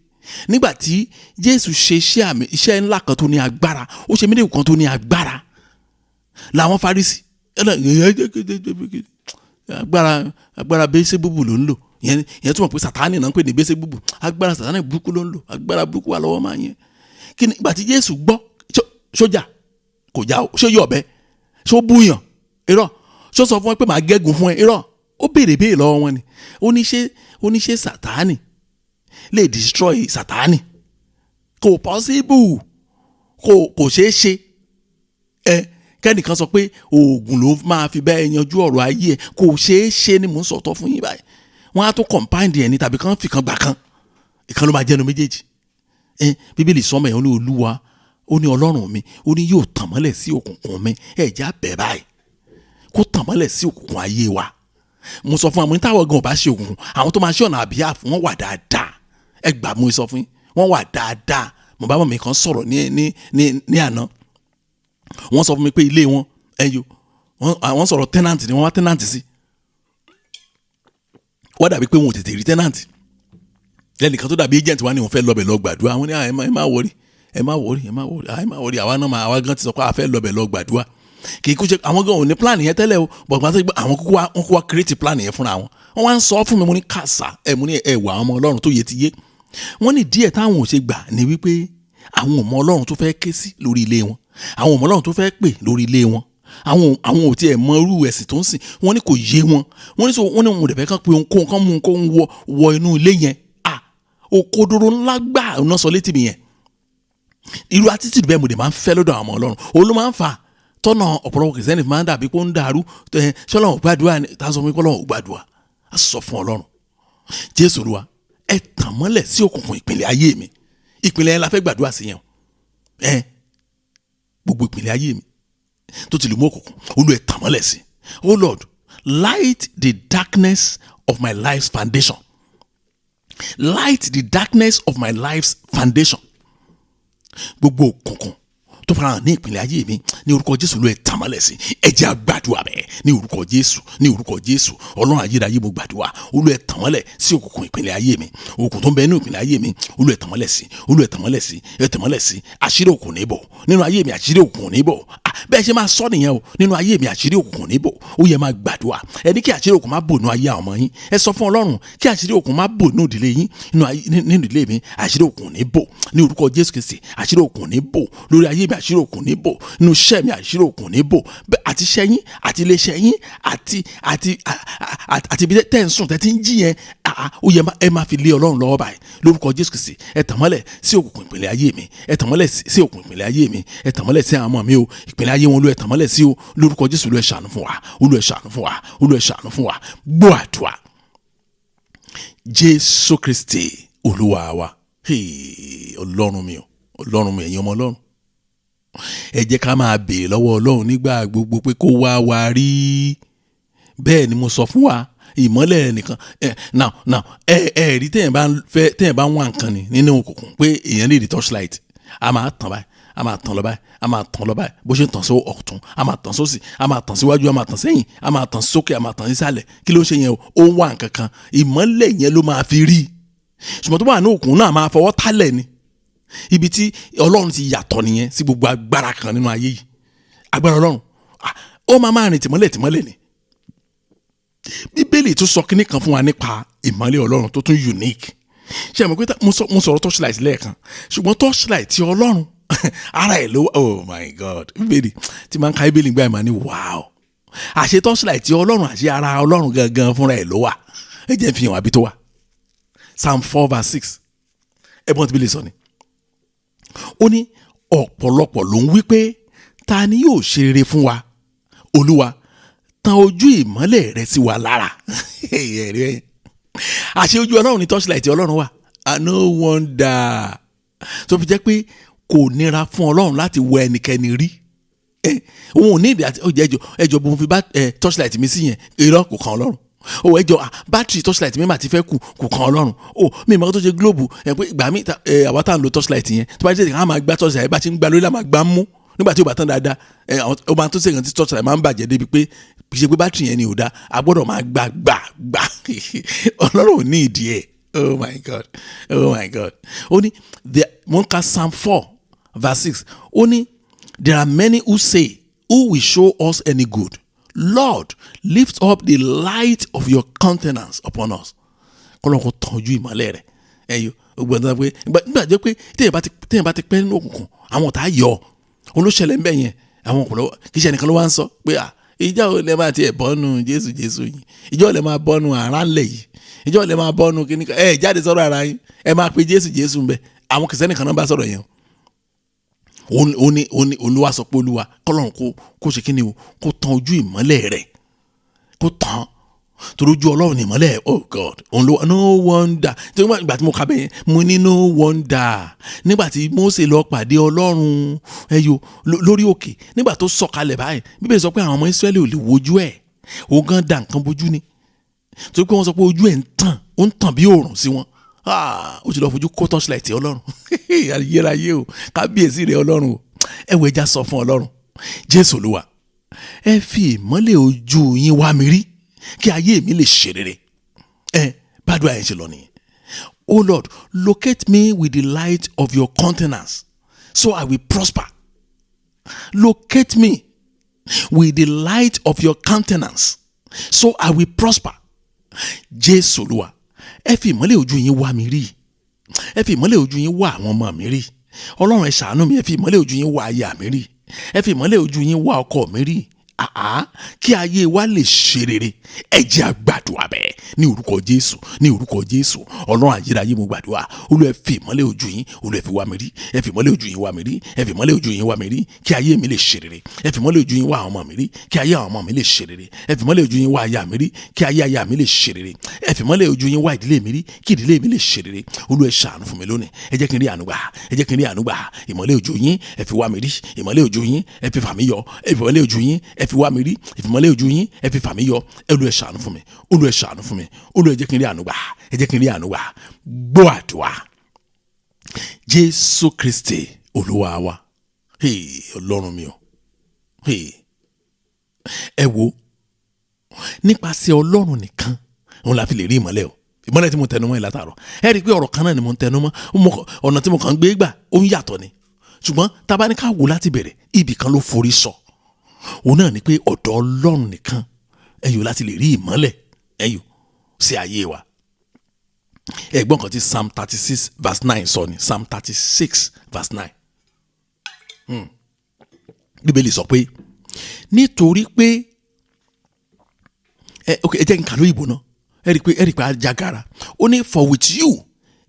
nígbà tí Jésù ṣe iṣẹ́ ńlá kan tó ní agbára ó ṣe mílíọ̀nù kan tó ní agbára làwọn Farisí agbára bẹ́sẹ̀ búbù ló ń lò yẹn tó mọ̀ pé Sátánì náà ń pè ní bẹ́sẹ̀ búbù agbára Sátánì burúkú ló ń lò agbára burúkú wà lọ́wọ́ máa yẹn kí ni ìgbà tí Jésù gbọ́ sójà kò já ṣó yọ ọ̀bẹ ṣó búyàn irọ́ ṣó sọ fún wọn pé màá gégùn fún ẹ irọ́ ó béèrè lọ́wọ́ wọn ni ó ní ṣe Sátánì lè destroy Sátánì kò possible kò ṣeé ṣe kẹ́nìkan sọ pé oògùn ló máa fi bẹ́ẹ̀ yanjú ọ̀rọ̀ ayé ẹ̀ kò ṣeé ṣe ni mò ń sọ̀tọ̀ fún yín báyìí wọ́n á tó compound ẹ̀ ní tàbí kán fi kan gbà kan ìkan ló máa jẹ́nu méjèèjì Bíbélì sọ́mọ ẹ̀ ó ní Olúwa ó ní Ọlọ́run mi ó ní yóò tàn mọ́lẹ̀ sí òkùnkùn mi ẹ̀já bẹ̀ báyìí kó tàn mọ́lẹ̀ sí òkùnkùn ayé wa mo sọ fún àwọn ní táwọn gan ò bá ṣe òkùnkùn àwọn tó máa ṣe ọ̀nà àbíyá fún wọn wà dáadáa ẹ gbà mo sọ fún yín wọ́n wà dáadáa mo bá mọ̀ mi kan sọ̀rọ̀ ní àná wọ́n sọ fún mi pé ilé wọn wọ́n sọ̀rọ̀ tenant ni wọ́n wá tenant sí wọ́n dàbí pé wọn ò tètè rí tenant lẹ́nìkan tó dàbí agent wa ni wọ́n fẹ́ lọ́bẹ̀ lọ gbàdúrà wọ́n ní ẹ má wọrí àwa náà àwa gan ti sọ pé a fẹ́ lọ́bẹ̀ lọ gbàdúrà kì í kú ṣe àwọn gan ò ní plan yẹn tẹ́lẹ̀ o bọ̀gbọ́n àti àwọn kúkú wọn kú wá create plan yẹn fúnra wọn wọ́n wá ń sọ fún mi mo ní kàṣà mo ní ẹ̀wà ọmọ Ọlọ́run tó yẹ ti yé wọ́n ní díẹ̀ táwọn ò ṣe gbà ní wípé àwọn ọmọ Ọlọ́run tó fẹ́ ké sí lórí ilé wọn àwọn ọmọ Ọlọ́run tó fẹ́ pè lórí ilé wọn àwọn ò tiẹ̀ mọ irú ẹ̀sìn tó ń sìn wọ́n ní kò yé wọn wọ́n ní wọn ò dẹ̀ fẹ́ kán pé ohunkóhun kán mú ohunkóhun wọ inú ilé yẹn òkodoro ńlá gbà ọ̀nà sọ létí mi yẹn irú attitude bẹ́ẹ̀ mo dẹ̀ máa ń fẹ́ lọ́dọ̀ àwọn ọmọ Ọlọ́run òun ló máa ń fà tọ́nà ọ̀pọ̀lọpọ̀ kìrìsìtẹ́nì máa ń dàbí pé ó ń dàrú ṣọlọ́run gbàdúrà tá a sọ fún mi kọ́lọ́run gbàdúrà á sọ fún Ọlọ́run Jésù Olúwa ẹ tàn mọ́lẹ̀ sí òkùnkùn ìpìlẹ̀ ayé mi ìpìlẹ̀ yẹn la fẹ́ gbàdúrà sí yẹn gbogbo ìpìlẹ̀ ayé mi tó ti lè mú òkùnkùn Olúwa ẹ tàn mọ́lẹ̀ sí Oh Lord light the darkness of my life's foundation light the darkness of my life's foundation gbogbo òkùnkùn tó farahàn ní ìpínlẹ̀ ayé mi ní orúkọ Jésù Olúwa ẹ tàn mọ́lẹ̀ sí. Ẹ jẹ́ a gbàdúrà bẹ́ẹ̀ ní orúkọ Jésù, ní orúkọ Jésù. Ọlọ́run ayérayé mo gbàdúrà, Olúwa ẹ tàn mọ́lẹ̀ sí òkùnkùn ìpínlẹ̀ ayé mi, òkùnkùn tó ń bẹ nínú ìpínlẹ̀ ayé mi, Olúwa ẹ tàn mọ́lẹ̀ sí, Olúwa ẹ tàn mọ́lẹ̀ sí, ẹ tàn mọ́lẹ̀ sí. Àṣírí òkùnkùn ní bọ̀ nínú ayé mi, àṣírí òkùnkùn ní bọ̀. Bẹ́ẹ̀ ṣe máa sọ nìyẹn o, nínú ayé mi àṣírí òkùnkùn ní bọ̀. Ó yẹ máa gbàdúrà, ẹ ní kí àṣírí òkùnkùn má bò nínú ayé àwọn ọmọ yín. Ẹ sọ fún Ọlọ́run kí àṣírí òkùnkùn má bò nínú ìdílé yín, nínú ìdílé mi àṣírí òkùnkùn ní bò ní orúkọ Jésù Kristi. Àṣírí òkùnkùn ní bò lórí ayé mi, àṣírí òkùnkùn ní bò nínú iṣẹ́ mi, àṣírí òkùnkùn ní bò àti iṣẹ́ yín àti iléeṣẹ́ yín àti ibi tẹ́ ń sùn tẹ́ ti ń jí yẹn. Ó yẹ ẹ máa fi lé Ọlọ́run lọ́wọ́ báyìí lórúkọ Jésù Kristi. Ẹ tàn mọ́lẹ̀ sí òkùnkùn ìpínlẹ̀ ayé mi, ẹ tàn mọ́lẹ̀ sí òkùnkùn ìpínlẹ̀ ayé mi, ẹ tàn mọ́lẹ̀ sí àwọn ọmọ mi o, ìpínlẹ̀ ayé wọn ló ẹ tàn mọ́lẹ̀ sí o lórúkọ Jésù. Olúwa ẹ ṣàánú fún wa, Olúwa ẹ ṣàánú fún wa, Olúwa ẹ ṣàánú fún wa. Gbọ́ àdúrà Jésù Kristi Olúwa wa. Ọlọ́run mi o, Ọlọ́run mi, ẹ̀yin ọmọ Ọlọ́run, ẹ jẹ́ ká máa béèrè lọ́wọ́ Ọlọ́run nígbà gbogbo pé kó wá wa rí. Bẹ́ẹ̀ ni mo sọ fún wa, ìmọ́lẹ̀ nìkan now rí téèyàn bá ń wá nǹkan ni nínú òkùnkùn pé èèyàn lè rí torchlight, a máa tàn báyìí, a máa tàn lọ báyìí, a máa tàn lọ báyìí, bó ṣe ń tàn sí ọ̀tún a máa tàn sósì, a máa tàn síwájú, a máa tàn sẹ́yìn, a máa tàn sókè, a máa tàn sísàlẹ̀. Kí ló ń ṣe yẹn o? Ó ń wá nǹkan kan, ìmọ́lẹ̀ yẹn ló máa fi rí. Ṣùgbọ́n tó bá wà ní òkùnkùn náà máa fọwọ́ tálẹ̀ ni. Ibi tí Ọlọ́run ti yàtọ̀ nìyẹn sí gbogbo agbára kan nínú ayé yìí. Agbára Ọlọ́run ó máa rìn tìmọ́lẹ̀ ni. Bíbélì tún sọ kíní kan fún wa nípa ìmọ́lẹ̀ Ọlọ́run tó tún unique. Ṣé ẹ mọ̀ pé mo sọ̀rọ̀ torchlight lẹ́ẹ̀kan, ṣùgbọ́n torchlight ti Ọlọ́run ara ẹ̀ ló, oh my God, Bíbélì tí máa ń ka Bíbélì gbà ẹ̀ máa ní wow, àṣẹ torchlight ti Ọlọ́run, àṣẹ ara Ọlọ́run gangan fúnra ẹ̀ ló wà. Ẹ jẹ́ fi hàn wá bí tó wà. Psalm 4:6 ẹ̀bùn tí Bíbélì sọ ni, ó ní ọ̀pọ̀lọpọ̀ ló ń wí pé ta ni yóò ṣe rere fún wa? Olúwa, tan ojú ìmọ́lẹ̀ rẹ sí wa lára. Àṣẹ ojú Ọlọ́run ní torchlight Ọlọ́run wà. No wonder tó fi jẹ́ pé kò nira fún Ọlọ́run láti wọ ẹnikẹ́ni rí. Òun ò ní ìdí àti ẹjọ́ bó ń fi torchlight mi sí yẹn, irọ́ kò kàn Ọlọ́run. Ẹjọ́ bátìrì torchlight mi máa ti fẹ́ kù kò kàn Ọlọ́run. Mi ìmọ̀ tó ṣe globe pé ìgbà mi àwa tá à ń lo torchlight yẹn tó bá jẹ́ ìkànnì máa gbá torchlight bá ti ń gbá lórí àmà gbá mú nígbà tí ó bá tán dáadáa. Ó máa tó ṣèkàn tí torchlight máa ń bàjẹ́ débi pé ṣe pé bátìrì yẹn ni ò dá, a gbọ́dọ̀ máa gbà. Ọlọ́run ò ní ìdí ẹ̀. Oh my God, oh my God. Ó ní wọ́n ka Psalm 4:6. Ó ní there are many who say, who will show us any good? Lord, lift up the light of your countenance upon us. Kọ́lọ́n kò tàn ojú ìmọ́lẹ̀ rẹ̀. Ẹ̀yọ́ gbọ́dọ̀ pé nígbà jẹ́ pé téèyàn bá ti pẹ́ nínú òkùnkùn àwọn ọ̀tá yọ olóṣèlè ń bẹ̀ yẹn, àwọn ọ̀pọ̀lọpọ̀ kì í ṣe ẹnìkan ló wá ń sọ pé ìjọ ò lè máa tiẹ̀ bọ́nu Jésù yìí, ìjọ ò lè máa bọ́nu àrá ńlẹ̀ yìí, ìjọ ò lè máa bọ́nu kíní kan, jáde sọ̀rọ̀ ara yín, ẹ máa pe Jésù ń bẹ. Àwọn kìsẹ́nì kan náà bá sọ̀rọ̀ yẹn. Olúwa sọ pé Olúwa kọ́lọ́run kó ṣe kíni o, kó tan ojú ìmọ́lẹ̀ rẹ̀, kó tàn torí ojú Ọlọ́run ní ìmọ́lẹ̀. Oh God, no wonder. Tí ìgbà tí mo kà bẹ́ẹ̀ mo ní no wonder. Nígbà tí Mósè lọ pàdé Ọlọ́run lórí òkè, nígbà tó sọ̀kalẹ̀ báyìí, Bíbélì sọ pé àwọn ọmọ Ísírẹ́lì ò lè wojú ẹ̀, ó gan dà nǹkan bójú ni, torí pé wọ́n sọ pé ojú ẹ̀ ó ń tàn bí òòrùn sí wọn. Ó ti lọ fojú kó torchlight Ọlọ́run. Ayérayé o, kábíyèsí rẹ̀ Ọlọ́run o. Ẹ̀wọ̀ ẹja sọ fún Ọlọ́run, Jésù Olúwa, ẹ fi ìmọ́lẹ̀ ojú yín wá mi rí kí ayé mi lè ṣe rere. Bàdúrà yẹn ṣe lọ nìyẹn. Oh Lord, locate me with the light of your countenance so I will prosper. Locate me with the light of your countenance so I will prosper. Jésù Olúwa, ẹ fi ìmọ́lẹ̀ ojú yín wá mi rí, ẹ fi ìmọ́lẹ̀ ojú yín wá àwọn ọmọ mi rí. Ọlọ́run ẹ ṣàánú mi, ẹ fi ìmọ́lẹ̀ ojú yín wá aya mi rí, ẹ fi ìmọ́lẹ̀ ojú yín wá ọkọ mi rí. Kí ayé wa lè ṣe rere. Ẹ jẹ́ a gbàdúrà bẹ́ẹ̀ ní orúkọ Jésù, ní orúkọ Jésù. Ọlọ́run ayérayé mo gbàdúrà, Olúwa ẹ fi ìmọ́lẹ̀ ojú yín, Olúwa ẹ fi wá mi rí, ẹ fi ìmọ́lẹ̀ ojú yín wá mi rí, ẹ fi ìmọ́lẹ̀ ojú yín wá mi rí kí ayé mi lè ṣe rere. Ẹ fi ìmọ́lẹ̀ ojú yín wá àwọn ọmọ mi rí kí ayé àwọn ọmọ mi lè ṣe rere. Ẹ fi ìmọ́lẹ̀ ojú yín wá aya mi rí kí ayé aya mi lè ṣe rere. Ẹ fi ìmọ́lẹ̀ ojú yín wá ìdílé mi rí kí ìdílé mi lè ṣe rere. Olúwa ẹ ṣàánú fún mi lónìí, ẹ jẹ́ kí n rí àánú gbà, ẹ jẹ́ kí n rí àánú gbà. Ìmọ́lẹ̀ ojú yín ẹ fi wá mi rí, ìmọ́lẹ̀ ojú yín ẹ fi fà mí yọ, ìmọ́lẹ̀ ojú yín ẹ fi wá mi rí, ìmọ́lẹ̀ ojú yín ẹ fi fà mí yọ. Olúwa ẹ ṣàánú fún mi, Olúwa ẹ ṣàánú fún mi, Olúwa ẹ jẹ́ kí n rí àánú gbà, ẹ jẹ́ kí n rí àánú gbà. Gbọ́ àdúrà Jésù Kristi Olúwa wa. Ọlọ́run mi o. Ẹ wo, nípasẹ̀ Ọlọ́run nìkan òun la fi lè rí ìmọ́lẹ̀ o. Ìmọ́lẹ̀ tí mo tẹnu mọ́ ẹ látàárọ̀, ẹ rí i pé ọ̀rọ̀ kan náà ni mo ń tẹnu mọ́, ọ̀nà tí mo kàn ń gbé gbà ó ń yàtọ̀ ni. Ṣùgbọ́n tá bá ní ká wò láti bẹ̀rẹ̀, ibì kan ló forí sọ. Òun náà ni pé ọ̀dọ̀ Ọlọ́run nìkan ẹyọ láti lè rí ìmọ́lẹ̀ ẹyọ sí ayé wa. Ẹ̀gbọ́n kan tí Psalm 36 verse 9 sọ ni, Psalm 36 verse 9. Bíbélì sọ pé nítorí pé ẹ jẹ́ n kà lóyìnbó náà, ẹ rí i pé ajagara. Ó ní for with you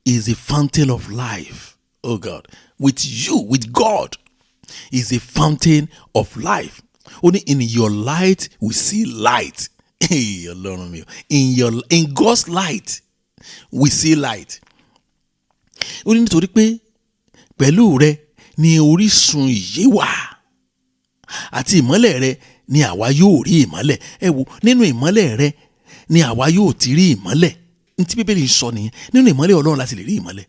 is the fountain of life. Oh God, with you, with God is a fountain of life. Ó ní in your light we see light. Ọlọ́run mi, in God's light we see light. Ó ní nítorí pé pẹ̀lú rẹ ni orísun ìyè wà, àti ìmọ́lẹ̀ rẹ ni àwa yóò rí ìmọ́lẹ̀. Ẹ wo, nínú ìmọ́lẹ̀ rẹ ni àwa yóò ti rí ìmọ́lẹ̀. Ní tí Bíbélì ń sọ nìyẹn, nínú ìmọ́lẹ̀ Ọlọ́run láti lè rí ìmọ́lẹ̀.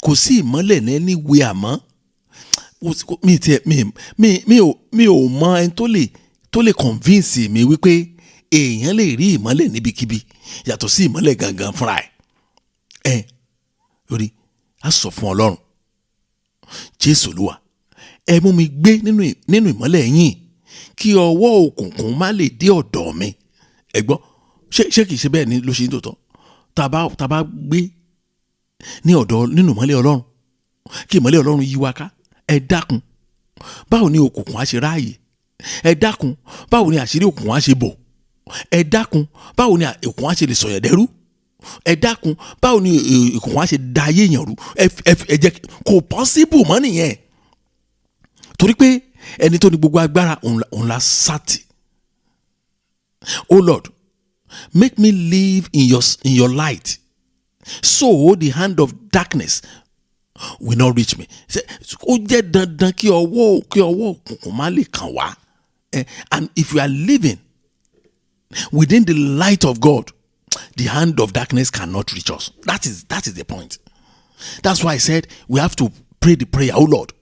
Kò sí ìmọ́lẹ̀ ní anywhere àmọ́ mi ò mọ ẹni tó lè convince mi wípé èèyàn lè rí ìmọ́lẹ̀ níbikíbi yàtọ̀ sí ìmọ́lẹ̀ gangan fúnra ẹ̀. Orí a sọ fún Ọlọ́run, Jésù Olúwa, ẹ mú mi gbé nínú ìmọ́lẹ̀ yín kí ọwọ́ òkùnkùn má lè dé ọ̀dọ̀ mi. Ẹ gbọ́, ṣé kìí ṣe bẹ́ẹ̀ ni ló ṣe ń tòótọ́? Tá bá gbé nínú ìmọ́lẹ̀ Ọlọ́run, kí ìmọ́lẹ̀ Ọlọ́run yí wa ká, ẹ dákun, báwo ni òkùnkùn á ṣe ráàyè? Ẹ dákun, báwo ni àṣírí òkùnkùn á ṣe bò? Ẹ dákun, báwo ni òkùnkùn á ṣe lè sọ̀yàn dẹ́rú? Ẹ dákun, báwo ni òkùnkùn á ṣe da ayé èèyàn rú? Ẹ jẹ́ kò possible mọ́ nìyẹn. Torí pé ẹni tó ní gbogbo agbára òun la sátì. Oh Lord, make me live in your light, so the hand of darkness will not reach me. Ó jẹ́ dandan kí ọwọ́ òkùnkùn má lè kàn wá. And if we are living within the light of God, the hand of darkness cannot reach us. That is the point. That's why I said we have to pray the prayer, oh Lord,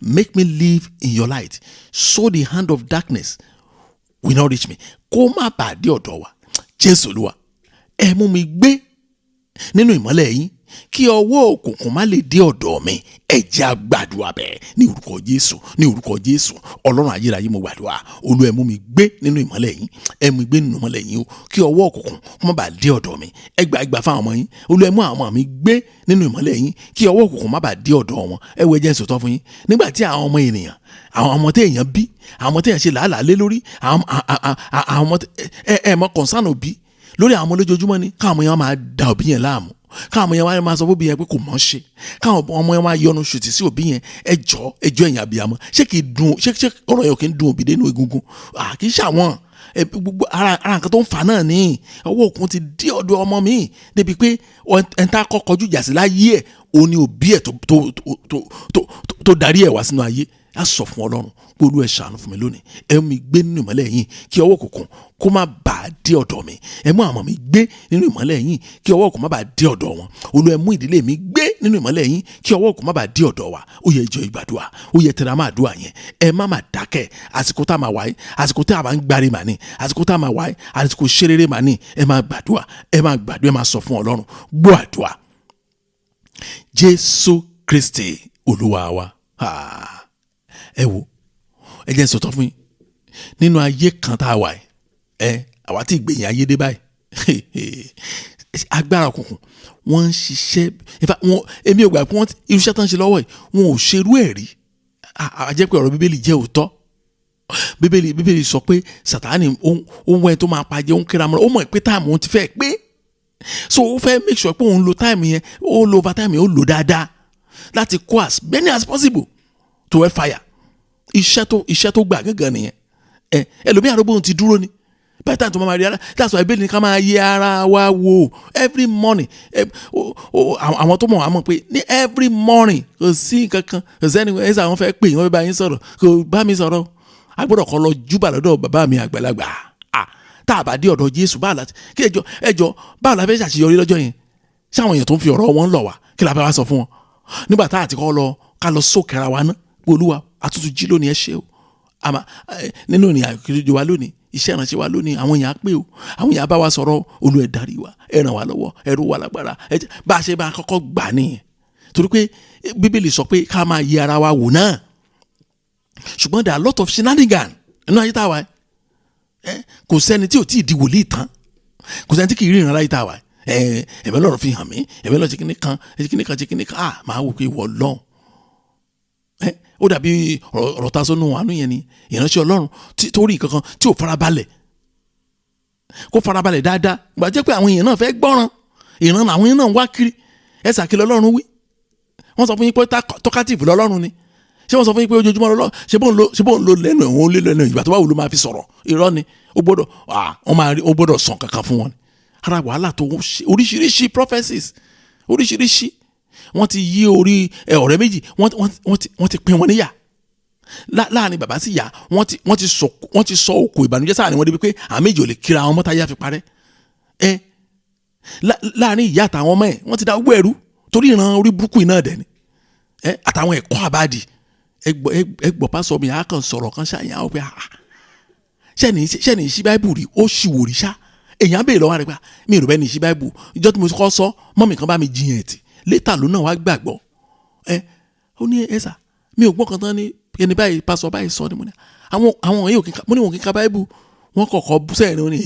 make me live in your light, so the hand of darkness will not reach me. Kó má bàa dé ọ̀dọ̀ wa. Jésù Olúwa, ẹ mú mi gbé nínú ìmọ́lẹ̀ yín kí ọwọ́ òkùnkùn má lè dé ọ̀dọ̀ mi. Ẹ jẹ́ a gbàdúrà bẹ́ẹ̀ ní orúkọ Jésù, ní orúkọ Jésù. Ọlọ́run ayérayé, mo gbàdúrà, Olúwa ẹ mú mi gbé nínú ìmọ́lẹ̀ yín, ẹ mú mi gbé nínú ìmọ́lẹ̀ yín o, kí ọwọ́ òkùnkùn kó má bàa dé ọ̀dọ̀ mi. Ẹ gbà fáwọn ọmọ yín, Olúwa ẹ mú àwọn ọmọ mi gbé nínú ìmọ́lẹ̀ yín kí ọwọ́ òkùnkùn má bàa dé ọ̀dọ̀ wọn. Ẹ wo, ẹ jẹ́ n sòótọ́ fún yín, nígbà tí àwọn ọmọ ènìyàn, àwọn ọmọ tí èèyàn bí, àwọn ọmọ tí èèyàn ṣe làálàá lé lórí, àwọn ọmọ ẹ mọ concern òbí lórí àwọn ọmọ lójoojúmọ́ ni káwọn ọmọ yẹn máa da òbí yẹn láàmú, káwọn ọmọ yẹn wá máa sọ fún òbí yẹn pé kò mọ̀ ṣe, káwọn ọmọ yẹn máa yọnu ṣùtì sí òbí yẹn. ẹjọ́ ẹ̀yin àbíyamọ, ṣé ọ̀rọ̀ yẹn kì í dùn òbí dénú egungun? Kì í ṣàwọn gbogbo ara nǹkan tó ń fà náà ní ọwọ́ òkun ti dé ọ̀dọ̀ ọmọ mi débi pé ẹ̀ńtà kọ́kọ́ jù jà sí láyé ẹ̀, òun ni òbí ẹ̀ tó darí ẹ̀ wá sínú ayé. A sọ fún Ọlọ́run pé Olúwa ẹ ṣàánú fún mi lónìí, ẹ mú mi gbé nínú ìmọ́lẹ̀ yín kí ọwọ́ òkùnkùn kó má bàa dé ọ̀dọ̀ mi. Ẹ mú àwọn mi gbé nínú ìmọ́lẹ̀ yín kí ọwọ́ òkùnkùn má bàa dé ọ̀dọ̀ wọn. Olúwa ẹ mú ìdílé mi gbé nínú ìmọ́lẹ̀ yín kí ọwọ́ òkùnkùn má bàa dé ọ̀dọ̀ wa. Ó yẹ ìjọ ìgbàdúrà, ó yẹ tẹ̀ra máa dúà yẹn. Ẹ má máa dákẹ́, àsìkò tá a máa wáyé, àsìkò tá a máa ń gbárí màá ní, àsìkò tá a máa wáyé, àsìkò ṣerere màá ní. Ẹ máa gbàdúrà, ẹ máa sọ fún Ọlọ́run, gbọ́ àdúrà. Jésù Kristi Olúwa wa. Ẹ wo, ẹ jẹ́ sọ̀tọ̀ fún yín, nínú ayé kan tá a wà yìí, àwa tí ìgbẹ̀yìn ayé dé báyìí, agbára òkùnkùn wọ́n ń ṣiṣẹ́. Èmi ò gbà pé irúṣẹ́ tó ń ṣe lọ́wọ́ yìí wọn ò ṣerú ẹ̀ rí. A jẹ́ pé ọ̀rọ̀ Bíbélì jẹ́ òótọ́. Bíbélì sọ pé Sátánì ó ń wẹ́ tó máa pàjẹ́, ó ń kíra mọ́, ó mọ̀ pé táàmù òun ti fẹ́ pé, so ó fẹ́ make sure pé òun lo táìmù yẹn, ó lo over time yẹn, ó lò dáadáa láti kó as many as possible to a fire. Iṣẹ́ tó gbà gángan nìyẹn. Ẹlòmíì àrògbóhùn ti dúró ni, by the time tó máa rí ara. That's why Bíbélì ní ká máa yẹ ara wa wò every morning. Àwọn tó mọ̀ wá mọ̀ pé ní every morning kò sí kankan, kò sẹ́ni ẹ̀sà àwọn fẹ́ pè wọ́n fẹ́ bá yín sọ̀rọ̀, kò bá mi sọ̀rọ̀. A gbọ́dọ̀ kọ́ lọ júbà lọ́dọ̀ bàbá mi àgbàlagbà. Tá a bá dé ọ̀dọ̀ Jésù báwo la kí ẹjọ́ báwo la fẹ́ ṣàṣeyọrí lọ́jọ́ yẹn? Ṣé àwọn èèyàn tó ń fi ọ̀rọ̀ wọn lọ̀ wá kí la fẹ́ wá sọ fún wọn? Nígbà tá a ti kọ́ ká lọ sókè ara wa ná, Olúwa àtútù jí lónìí ẹ ṣé o àmà nínú ní àkìrìjọ wa lónìí iṣẹ́ ìránṣẹ́ wa lónìí àwọn èèyàn pé o àwọn èèyàn bá wa sọ̀rọ̀ Olúwa ẹ darí wa ẹ ràn wá lọ́wọ́ ẹ ró wa lágbára bá a ṣe bá a kọ́kọ́ gbà nìyẹn torí pé Bíbélì sọ pé ká máa yẹ ara wa wò náà ṣùgbọ́n there are a lot of shenanigans nínú ayé tá a wà kò sẹ́ni tí ò tí ì di wòlíì tán kò sẹ́ni tí kì í rí ìrànlá ayé tá a wà ẹ̀mẹ́ lọ́rọ̀ fi hàn mí ẹ̀mẹ́ lọ́rọ̀ ṣe kíní kan máa wò pé wọ́ lọ́n ó dàbí ọ̀rọ̀ ta sọ́nù àánú yẹn ni ìránṣẹ́ Ọlọ́run torí kankan tí ò farabalẹ̀ kó farabalẹ̀ dáadáa gbà jẹ́ pé àwọn èèyàn náà fẹ́ gbọ́ràn ìran àwọn èèyàn náà wá kiri ẹ sàkílẹ̀ Ọlọ́run wí wọ́n sọ fún yín pé tọ́kátìfù lọ́lọ́run ni ṣé wọ́n sọ fún yín pé ojoojúmọ́ lọ́lọ́ ṣé bóun lo lẹ́nu ẹ̀wọ̀n ó lé lẹ́nu ìgbà tó bá wù ló máa fi sọ̀rọ̀ irọ́ ni ó gbọ́dọ̀ sàn kankan fún wọn ni ara wàhálà tó oríṣiríṣi prophecies oríṣiríṣi wọ́n ti yí orí ọ̀rẹ́ méjì wọ́n ti pín wọn níyà láàrin bàbá sí ìyá wọ́n ti sọ òkò ìbànújẹ́ sáà ni wọ́n débi pé àwọn méjì ò lè kíra àwọn mọ́tà yá fi parẹ́ láàrin ìyá àtàwọn ọmọ ẹ̀ wọ́n ti dá gbogbo ẹ̀rú torí ìran orí burúkú iná dẹ̀ ni àtàwọn ẹ̀kọ́ àbádì ẹgbọ́ pásọ mi àákàn sọ̀rọ̀ kan ṣáàyàn àwọn pé ṣẹ́ni ìṣí báìbù rí ó ṣì wò rí ṣá èèyàn béèrè lọ́wọ́ rẹ̀ pé mi ò rò bẹ́ẹ̀ ní ìṣí báìbù ìjọ tí mo kọ́ sọ mọ́mì kan bá mi jiyàn ẹ̀tì létà ló náà wá gbàgbọ́ ó ní ẹ̀sà mi ò gbọ́ kan tán ní ẹni báyìí pásọ báyìí sọ ni mo ní àwọn èèyàn mo ní wọn kí n ka báìbù wọn kọ̀ọ̀kọ́ bú sẹ́yìn wọn ní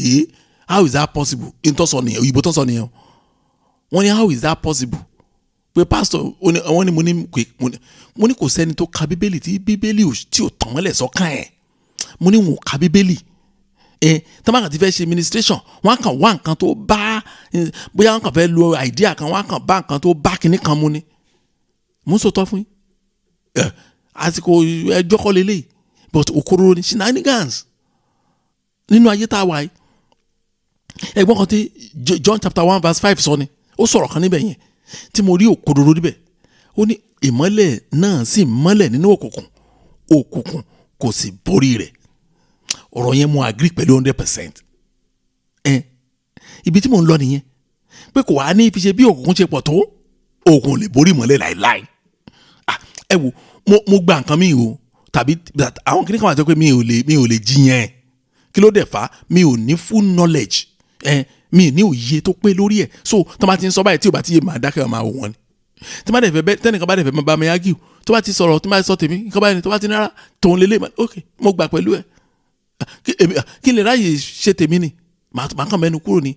how is that possible ìtọ́sọ nìyẹn òyìnbó tó sọ nìyẹn wọ́n ní how is that possible pé pastor wọ́n ní mo ní kò sẹ́ni tó ka bíbélì tí bíbélì tí ò tàn mọ́lẹ̀ sọ́kàn ẹ̀ mo ní wọn ò ka bíbélì tọ́mọ̀kàn ti fẹ́ ṣe ministration wọ́n kàn wá nǹkan tó bá bóyá wọ́n kàn fẹ́ lo idea kan wọ́n kàn bá nǹkan tó bá kinní kan mu ni mo ń sòtọ́ fún yín àsìkò ẹjọ́ kọ́ lélẹ̀ but òkúrò ní shenanigans nínú ayé tá a wà yìí ẹgbọ́n kan tí John chapter 1 verse 5 sọ ni ó sọ̀rọ̀ kan níbẹ̀ yẹn tí mo rí òkodoro níbẹ̀ ó ní ìmọ́lẹ̀ náà sì mọ́lẹ̀ nínú òkùnkùn kò sì borí rẹ̀ ọ̀rọ̀ yẹn mo agree pẹ̀lú 100%. Ibi tí mo ń lọ nìyẹn pé kò wá ní fi ṣe bí òkùnkùn ṣe pọ̀ tó òkùnkùn lè borí ìmọ́lẹ̀ láìláì. Ẹ wo mo gba nǹkan mi o tàbí àwọn kìnnìkan wà tó pé mi ò lè jiyàn kí ló dẹ̀ fà mi ò ní full knowledge mi ní òye tó pé lórí ẹ̀ so tó bá ti ń sọ báyìí tí ò bá ti yé máa dákẹ́ máa wò wọ́n ni tí má dẹ̀ fẹ́ bẹ́ẹ̀ tẹ́nìkan bá dẹ̀ fẹ́ bá mi ágìw tó bá ti sọ̀rọ̀ tó bá ti sọ tèmi nǹkan báyìí tó bá ti nára tòun lélẹ̀ ok mo gbà pẹ̀lú ẹ̀ kí n lè ráyè ṣe tèmi ni màá kàn mẹ́nu kúrò ni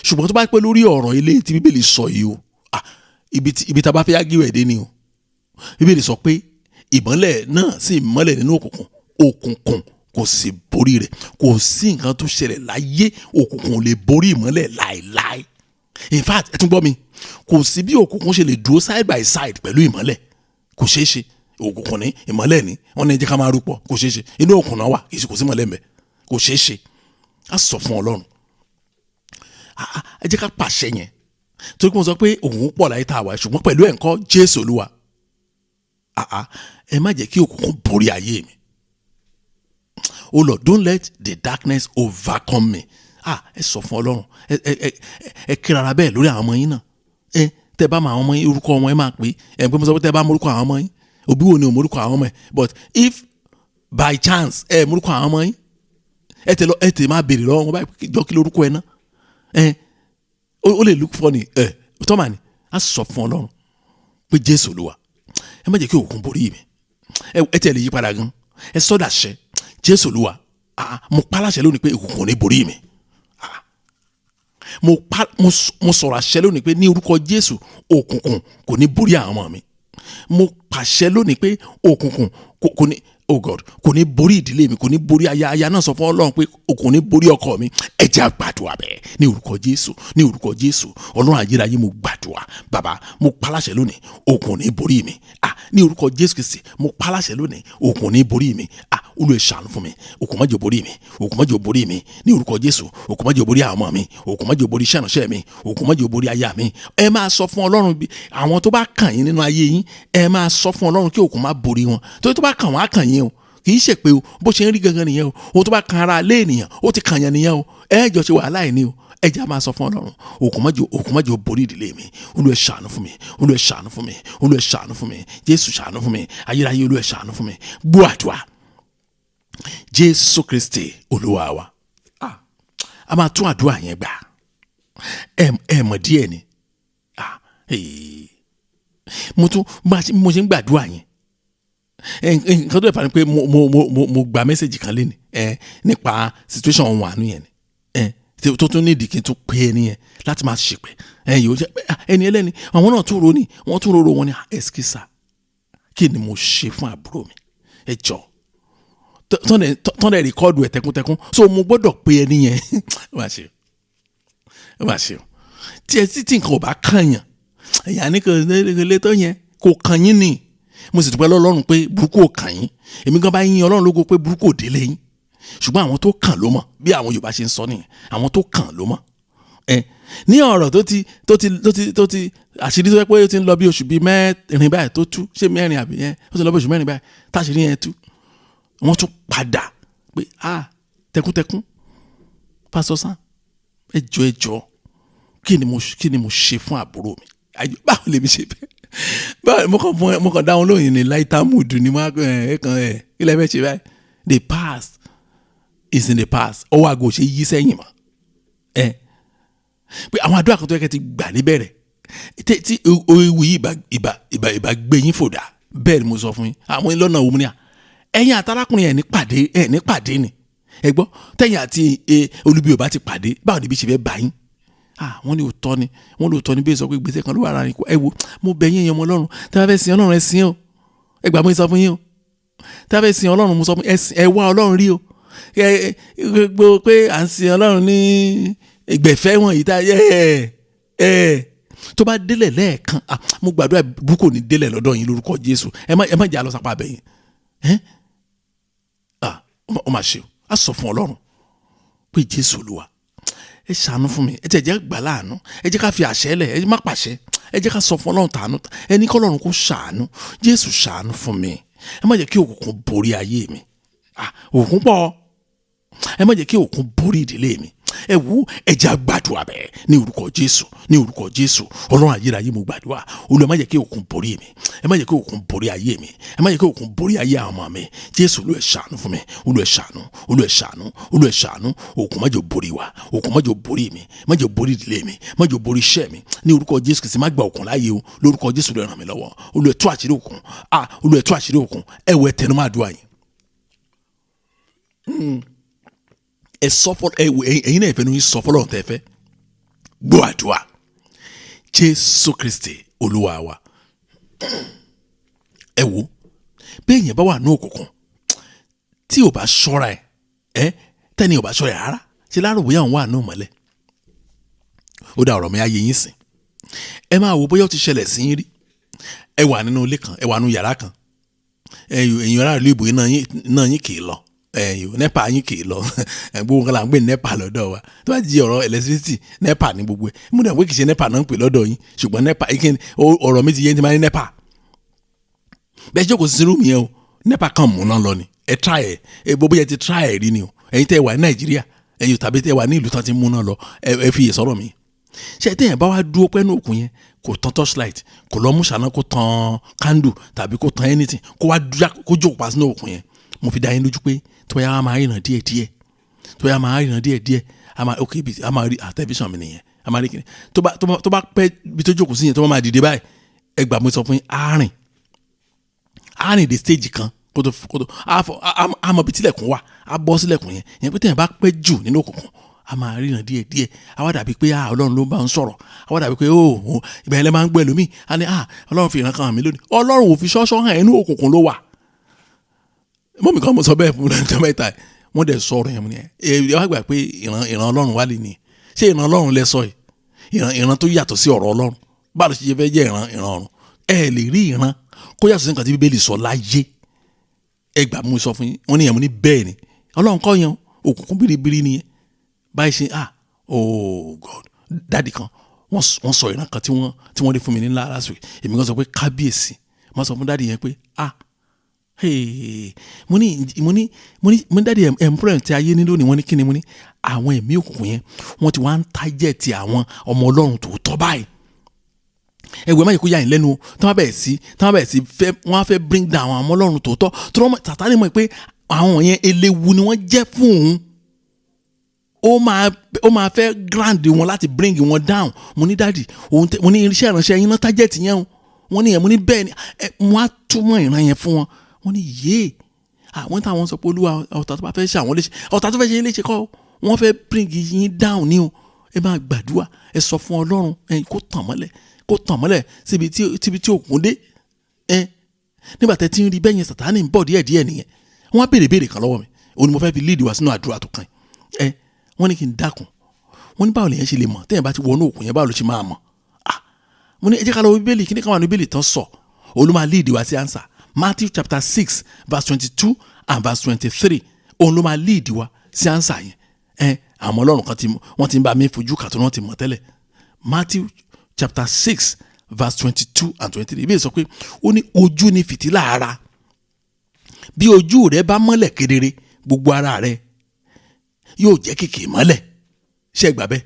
ṣùgbọ́n tó bá pẹ́ lórí ọ̀rọ̀ ilé tí bíbélì sọ yìí o ibi tá a bá fẹ́ ágìw ẹ̀ dé ni o bíbélì sọ pé ìmọ́lẹ̀ náà sì mọ́lẹ̀ nínú òkùnkùn kò sì borí rẹ̀ kò sí nǹkan tó ṣẹlẹ̀ láyé òkùnkùn lè borí ìmọ́lẹ̀ láìláì in fact ẹ tún gbọ́ mi kò sí bí òkùnkùn ṣe lè dúró side by side pẹ̀lú ìmọ́lẹ̀ kò ṣeé ṣe òkùnkùn ní ìmọ́lẹ̀ ní wọ́n ní ẹ jẹ́ ká máa rúpọ̀ kò ṣeé ṣe inú òkùnkùn náà wà kì í ṣe kò sí ìmọ́lẹ̀ ńbẹ̀ kò ṣeé ṣe á sọ fún Ọlọ́run ẹ jẹ́ ká pàṣẹ yẹn torí pé mo sọ pé òkùnkùn pọ̀ láyé tá a wà ṣùgbọ́n pẹ̀lú ẹ̀ ńkọ́ Jésù Olúwa ẹ má jẹ́ kí òkùnkùn borí ayé mi. Oh Lord, don't let the darkness overcome me. Ẹ sọ fún Ọlọ́run ẹ kírara bẹ́ẹ̀ lórí àwọn ọmọ yín náà tẹ́ bá mọ àwọn ọmọ yín orúkọ wọn ẹ máa pè é pé mo sọ pé tẹ́ bá mọ orúkọ àwọn ọmọ yín òbí wo ni ò mọ orúkọ àwọn ọmọ ẹ but if by chance ẹ mọ orúkọ àwọn ọmọ yín ẹ tẹ máa béèrè lọ́wọ́ wọn báyìí jọ kí lórúkọ ẹ náà ó lè look funny tọ́mà ni á sọ fún Ọlọ́run pé Jésù Olúwa ẹ má jẹ́ kí òkun borí mi ẹ tẹ̀ lè yí padà gan ẹ sọ́dà ṣẹ́ Jésù Olúwa mo pa láṣẹ lónìí pé òkùnkùn ní borí mi mo sọ̀rọ̀ àṣẹ lónìí pé ní orúkọ Jésù òkùnkùn kò ní borí àwọn ọmọ mi mo pàṣẹ lónìí pé òkùnkùn kò ní oh God kò ní borí ìdílé mi kò ní borí aya náà sọ fún Ọlọ́run pé òkùnkùn ní borí ọkọ mi ẹ jẹ́ á gbàdúrà bẹ́ẹ̀ ní orúkọ Jésù Ọlọ́run ayérayé mo gbàdúrà bàbá mo pa láṣẹ lónìí òkùnkùn ní borí mi ní orúkọ Jésù Kristi mo pa láṣẹ lónìí òkùnkùn ní borí mi Olúwa ṣàánú fún mi òkùnkùn má jẹ́ borí mi òkùnkùn má jẹ́ borí mi ní orúkọ Jésù òkùnkùn má jẹ́ borí àwọn ọmọ mi òkùnkùn má jẹ́ borí iṣẹ́ ìránṣẹ́ mi òkùnkùn má jẹ́ borí aya mi ẹ máa sọ fún Ọlọ́run bí àwọn tó bá kàn yín nínú ayé yín ẹ máa sọ fún Ọlọ́run kí òkùnkùn má borí wọn torí tó bá kàn wọ́n á kàn yín o kì í ṣe pé o bó ṣe ń rí gangan nìyẹn o ohun tó bá kan ara lé ènìyàn ó ti kàn yàn nìyẹn o ẹ jọ ṣe wàhálà ẹ̀ ní o ẹ jẹ́ á máa sọ fún Ọlọ́run òkun má jẹ́ ó borí ìdílé mi. Olúwa ṣàánú fún mi, Olúwa ṣàánú fún mi, Olúwa ṣàánú fún mi, Jésù ṣàánú fún mi, ayérayé Olúwa ṣàánú fún mi. Gbọ́ àdúrà Jésù Kristi Olúwa wa. A máa tún àdúrà yẹn gbà. Ẹ mọ̀ díẹ̀ ni. Mo ṣe ń gbàdúrà yẹn. Nǹkan tó lè fà ní pé mo gba mẹ́sẹ̀gì kan léni nípa situation ohun àánú yẹn ni tó tún nídìí kí n tún pè é nìyẹn láti máa ṣèpẹ́ yóò jẹ́ ẹni ẹlẹ́ni àwọn náà tún ro ni wọ́n tún rorò wọn ni ẹ̀skísà kí ni mo ṣe fún àbúrò mi ẹ jọ tọ́ndẹ̀ rìkọ́ọ̀dù ẹ̀ tẹkuntẹkun so mo gbọ́dọ̀ pè é nìyẹn ó máa ṣe o tí nǹkan ò bá kànyàn ẹ̀yà ní kò lè tó yẹn kò kàn yín ni mo sì dúpẹ́ lọ́lọ́run pé burúkú ò kàn yín èmi gan bá yín Ọlọ́run lógo pé burúkú ò délé yín ṣùgbọ́n àwọn tó kàn ló mọ̀ bí àwọn Yorùbá ṣe ń sọ nìyẹn àwọn tó kàn ló mọ̀ ní ọ̀rọ̀ tó ti àṣírí tó yẹ pé ó ti ń lọ bí oṣù bíi mẹ́rin báyìí tó tú ṣé mẹ́rin àbí yẹn ó ti lọ bí oṣù mẹ́rin báyìí táṣírí yẹn tú wọ́n tún padà pé tẹkuntẹkun Pastor Sam ẹ jọ̀ọ́ kí ni mo ṣe fún àbúrò mi báwo lè mi ṣe bẹ́ẹ̀ báwo mo kàn dáhùn lóyìn ní láìta mood ni mo kàn ilẹ̀ fẹ́ ṣe báyìí the past is in the past ọwọ́ àgọ́ ṣe yí sẹ́yìn mọ́ pé àwọn àdúrà kan tó yẹ kẹ́ ti gbà níbẹ̀rẹ̀ tí ewu yìí ìbá gbé yín fòdà bẹ́ẹ̀ ni mo sọ fún yín àwọn ìlọ́nà òun ni ẹ̀yin àtàrákùnrin ẹ̀ ní pàdé ni ẹ gbọ́ tẹ̀yìn àti olúbi ò bá ti pàdé báwo ni bí ṣe fẹ́ bá yín wọ́n ní òótọ́ ni bí sọ pé gbèsè kan ló wà láàrin kó ẹ wo mo bẹ̀ yín ọmọ Ọlọ́run tí wọ́n fẹ́ sin Ọlọ́run ẹ sìn o ẹ gbà mo sọ fún yín o tí wọ́n fẹ́ sin Ọlọ́run mo sọ fún ẹ wá Ọlọ́run rí o gbogbo pé à ń sin Ọlọ́run ní ìgbẹ̀fẹ́ wọn yìí tá tó bá délẹ̀ lẹ́ẹ̀kan mo gbàdúrà burúkú ní délẹ̀ lọ́dọ̀ yín lórúkọ Jésù ẹ má jà lọ sápá abẹ́yìn ó máa ṣe o á sọ fún Ọlọ́run pé Jésù Olúwa ẹ ṣàánú fún mi ẹ tẹ̀ jẹ́ gbà láàánú ẹ jẹ́ ká fi àṣẹ lẹ̀ ẹ má pàṣẹ ẹ jẹ́ ká sọ fún Ọlọ́run tàánú ẹ ní kọ́ Ọlọ́run kó ṣàánú Jésù ṣàánú fún mi ẹ má jẹ́ kí òkùnkùn borí ayé mi òkùnkùn pọ̀ ẹ má jẹ́ kí òkùnkùn borí ìdílé mi ẹ wú ẹjẹ àgbàdua bẹ́ẹ̀ ní orúkọ Jésù Ọlọ́run ayérayé mo gbàdúrà Olúwa má jẹ́ kí òkùnkùn borí mi ẹ má jẹ́ kí òkùnkùn borí ayé mi ẹ má jẹ́ kí òkùnkùn borí ayé àwọn ọmọ mi Jésù Olúwa ṣàánú fún mi Olúwa ṣàánú òkùnkùn má jẹ́ borí wa òkùnkùn má jẹ́ borí mi má jẹ́ borí ìdílé mi má jẹ́ borí iṣẹ́ mi ní orúkọ Jésù Kristi má gba òkùnkùn láàyè o lórúkọ Jésù Olúwa ràn mí lọ́wọ́ Olúwa tú àṣírí òkùnkùn Olúwa tú àṣírí òkùnkùn ẹ wọ ẹtẹnumọ́ àdúrà yìí ẹ sọ fọ ẹ̀yin náà ìfẹ́ ní sọ fọlọ́run tẹ́ fẹ́ gbọ́ àdúrà Jésù Kristi Olúwa wa ẹ wo bẹ́ẹ̀ yẹn bá wà ní òkùnkùn tí ò bá ṣọ́ra ẹ tẹ́ni ò bá ṣọ́ra ẹ rárá ṣe láàrú bóyá òun wà ní òmọ́lẹ̀ ó dá ọ̀rọ̀ mi ayé yín sìn ẹ máa wo bóyá ó ti ṣẹlẹ̀ sí yín rí ẹ wà nínú ilé kan ẹ wà nínú yàrá kan ẹ̀yin ará ìlú ìbò náà yín kì í lọ nepa yín kì í lọ gbogbo nǹkan là ń pè nepa lọ́dọ̀ wa tó bá di ọ̀rọ̀ electricity nepa ní gbogbo ẹ̀ mo dẹ̀ pé kì í ṣe nepa náà ń pè lọ́dọ̀ yín ṣùgbọ́n nepa ọ̀rọ̀ mi ti yẹn ti máa ní nepa bẹ́ẹ̀ jókòó sí rúùmù yẹn o nepa kan mú náà lọ ni ẹ try ẹ bó bóyá ti try ẹ rí ni o ẹ̀yin tẹ́ wà ní Nàìjíríà ẹ̀yin tàbí tẹ́ wà ní ìlú tán ti mú náà lọ ẹ fi yè sọ̀rọ̀ mi ṣe tẹ́yìn bá wá dúró pẹ́ ní òkun yẹn kò tán torchlight kò lọ́ mú ṣáná kó tán candle tàbí kó tán anything kó jókòó pa sínú òkun yẹn mo fi dá yín lójú pé tó yà máa rìnà díẹ̀díẹ̀ a máa rí tẹlifíṣàn mi nìyẹn a máa rí kìnnì tó bá pẹ́ bí tó jókòó sí yẹn tó bá máa dìde báyìí ẹ gbà mo sọ fún yín àárín the stage kan kótó àmọ́ bí tilẹ̀kùn wà á bọ́ sílẹ̀kùn yẹn pé tẹ̀yìn bá pẹ́ jù nínú òkùnkùn a máa rìnà díẹ̀díẹ̀ a wá dàbí pé Ọlọ́run ló bá ń sọ̀rọ̀ a wá dàbí pé ìgbà yẹn lẹ́ máa ń gbọ́ ẹlòmíì a ní Ọlọ́run fi ìran kan hàn mí lónìí Ọlọ́run ò fi ṣọ́ṣọ́ hàn inú òkùnkùn ló wà mọ́mí kan mo sọ bẹ́ẹ̀ fún ọjọ́ mẹ́ta wọ́n dẹ̀ sọ̀rọ̀ yẹn mu ni ẹ wá gbà pé ìran Ọlọ́run wà lè ní ṣé ìran Ọlọ́run lẹ sọ yìí ìran tó yàtọ̀ sí ọ̀rọ̀ Ọlọ́run báwo ṣe fẹ́ jẹ́ ìran ọ̀run ẹ lè rí ìran kó yàtọ̀ sí nǹkan tí Bíbélì sọ láyé ẹ gbà mo sọ fún yín wọ́n ní yẹn mo ní bẹ́ẹ̀ ni Ọlọ́run kọ́ yẹn òkùnkùn biribiri nìyẹn báyìí ṣe oh God dáàdì kan wọ́n sọ ìran kan tí wọ́n dé fún mi ní last week èmi kan sọ pé kábíyèsí wọ́n sọ fún dáàdì yẹn pé mo ní dáàdi employer tí ayé nílò ni wọ́n ní kíni mo ní àwọn ẹ̀mí òkùnkùn yẹn wọ́n ti wá ń tájẹ̀ ti àwọn ọmọ Ọlọ́run tòótọ́ báyìí. Ẹ̀wẹ̀ má yẹ kó yà yín lẹ́nu tí wọ́n bẹ̀rẹ̀ sí wọ́n á fẹ́ bring down àwọn ọmọ Ọlọ́run tòótọ́ tí wọ́n Sátánì mọ̀ pé àwọn yẹn eléwu ni wọ́n jẹ́ fún òun. Ó máa fẹ́ grand wọn láti bring wọn down. Mo ní dáàdi mo ní irinṣẹ́ ìránṣẹ́ yín náà tájẹ̀ ti yẹn o. Wọ́n ní yẹn mo ní bẹ́ẹ̀ ni wọ́n á túmọ̀ ìran yẹn fún wọn. Wọ́n ní yéé àwọn táwọn sọ pé Olúwa ọ̀tá tó bá fẹ́ ṣe àwọn léṣe ọ̀tá tó fẹ́ ṣe léṣe kọ́ wọ́n fẹ́ bring yín down ni o. Ẹ máa gbàdúrà ẹ sọ fún Ọlọ́run kó tàn mọ́lẹ̀ síbi tí òkun dé. Nígbà tẹ́ ti ń rí bẹ́yẹn Sátánì ń bọ̀ díẹ̀díẹ̀ nìyẹn. Wọ́n á béèrè kan lọ́wọ́ mi òun ni mo fẹ́ fi lead wa sínú àdúrà tó kàn. Wọ́n ní kí n dákun wọ́n ní báwo lèyàn ṣe lè mọ̀ tẹ́yìn bá ti wọnú òkun yẹn báwo ló ṣe máa mọ̀. Mo ní ẹ jẹ́ ká lọ Bíbélì kí ní káwọn Bíbélì tán sọ òun ló máa lead wa sí answer. Matthew chapter 6 verse 22 and verse 23 òun ló máa lead wa sí answer yẹn. Àwọn Ọlọ́run kan wọ́n ti ń bá mi fojú kàtó wọ́n ti mọ̀ tẹ́lẹ̀. Matthew chapter 6 verse 22 and 23 Bíbélì sọ pé ó ní ojú ni fìtílà ara, bí ojú rẹ bá mọ́lẹ̀ kedere gbogbo ara rẹ yóò jẹ́ kìkì mọ́lẹ̀. Ṣé gbà bẹ́ẹ̀?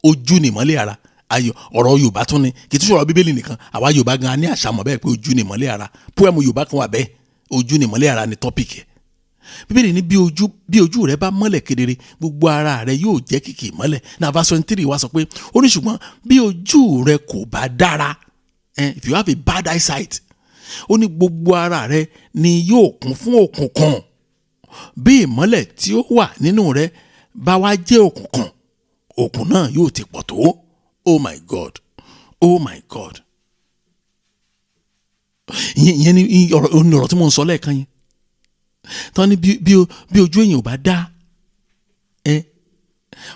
Ojú ni ìmọ́lẹ̀ ara. Ayọ̀ ọ̀rọ̀ Yorùbá tún ni kì í tún sọ̀rọ̀ Bíbélì nìkan àwa Yorùbá gan ní àṣà mọ̀ bẹ́ẹ̀ pé ojú ni ìmọ́lẹ̀ ara. Poẹ́mù Yorùbá kan wà bẹ́ẹ̀ ojú ni ìmọ́lẹ̀ ara ni tọ́pìkì. Bíbélì ní bí ojú rẹ bá mọ́lẹ̀ kedere gbogbo ara rẹ yóò jẹ́ kìkì mọ́lẹ̀. Náà verse 23 wá sọ pé ó ní ṣùgbọ́n bí ojú rẹ kò bá dára, if you have a bad eyesight, ó ní gbogbo ara rẹ ni yóò kún fún òkùnkùn. Bí ìmọ́lẹ̀ tí ó wà nínú rẹ bá wá jẹ́ òkùnkùn, òkùn náà yóò ti pọ̀ tó. Oh my God, oh my God. Ìyẹn ni ọ̀rọ̀ tí mo ń sọ lẹ́ẹ̀kan yẹn. Tán ní bí ojú èèyàn ò bá dá,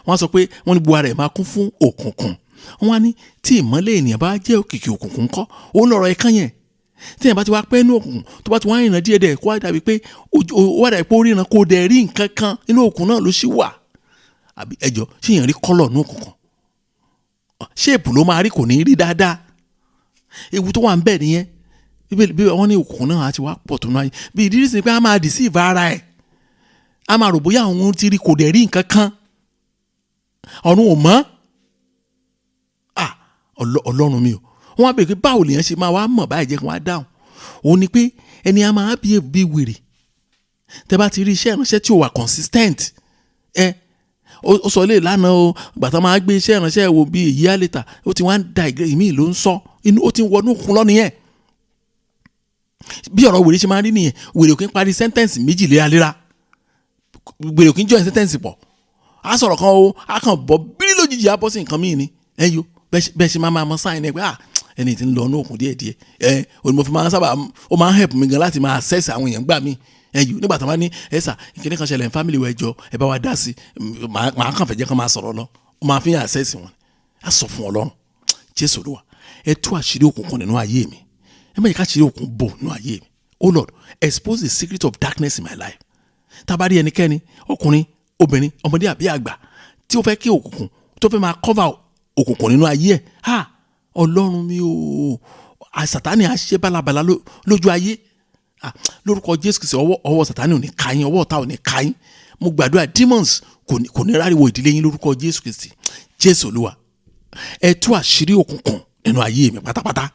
wọ́n sọ pé wọ́n ní gbogbo ara ẹ̀ máa kún fún òkùnkùn. Wọ́n á ní tí ìmọ́lẹ̀ ènìyàn bá jẹ́ òkìkí òkùnkùn ńkọ́, òun lọ̀rọ̀ ẹ̀kan yẹn. Tí èèyàn bá ti wá pẹ́ inú òkùnkùn tó bá ti wá ìrìnà díẹ̀díẹ̀ kó wá dàbí pé ó wá dàbí pé ó ríran kó dẹ̀ rí nǹkan kan inú òkùnkùn náà ló ṣì wà. Àbí ẹjọ́ ṣé èèyàn rí kọ́lọ̀ inú òkùnkùn? Ṣéèpù ló máa rí kò ní rí dáadáa. Ewu tó wà ń bẹ nìyẹn. Bí wọ́n ní òkùnkùn náà á ti wá pọ̀ tó náà. Bí ìdí sí ni pé a máa deceive ara ẹ̀. A máa rò bóyá àwọn ti rí kò dẹ̀ rí nǹkan kan. Ọ̀run ò mọ́. Ọlọ́run mi o. Wọ́n á bèèrè pé báwo lèèyàn ṣe máa wá mọ̀ báyìí jẹ́ kí wọ́n á dáhùn. Òun ni pé ẹni a máa bí wèrè. Tẹ́ bá ti rí iṣẹ́ ìránṣẹ́ tí ò wà consistent. Ó sọ lé lánàá o gbàtà máa gbé iṣẹ́ ìránṣẹ́ wo bí èyí á lè ta ó ti wá ń da ìmí ló ń sọ inú ó ti ń wọnú kun lọ nìyẹn. Bí ọ̀rọ̀ wèrè ṣe máa rí nìyẹn wèrè kì í parí sẹ́ńtẹ́ǹsì méjì léraléra wèrè kì í join sẹ́ńtẹ́ǹsì pọ̀ á sọ̀rọ̀ kan o á kàn bọ̀ bírí lójijì á bọ́ sí nǹkan míì ni ẹ̀yọ́ bẹ́ẹ̀ ṣe máa mọ sáyẹn ẹ̀ pé ẹni tí ń lọ ní òkun díẹ̀díẹ̀ mo fi máa sábà ó máa ń help mi gan láti máa assess àwọn èèyàn gbà mí ẹyù nígbà tó máa ní ẹsà ìkíní kan ṣẹlẹ̀ ní family wa ẹjọ́ ẹ bá wa dá sí màá kàn fẹ́ jẹ́ kán máa sọ̀rọ̀ lọ ó máa fi hàn access wọn á sọ fún Ọlọ́run Jésù Olúwa ẹ tú àṣírí òkùnkùn nínú ayé mi ẹ má yẹ ká àṣírí òkùnkùn bò nínú ayé mi oh Lord expose the secret of darkness in my life. Tá bá rí ẹnikẹ́ni ọkùnrin obìnrin ọmọdé àbí àgbà tí ó fẹ́ kí òkùnkùn tó fẹ́ máa cover òkùnkùn nínú ayé ẹ̀ Ọlọ́run mi o Sátánì àṣẹ balabala lójú ayé lórúkọ Jésù Kristi ọwọ́ Sátánì ò ní ká yín ọwọ́ ọ̀tá ò ní ká yín mo gbàdúrà demons kò ní ráríwó ìdílé yín lórúkọ Jésù Kristi Jésù Olúwa ẹ tú àṣírí òkùnkùn nínú ayé mi pátápátá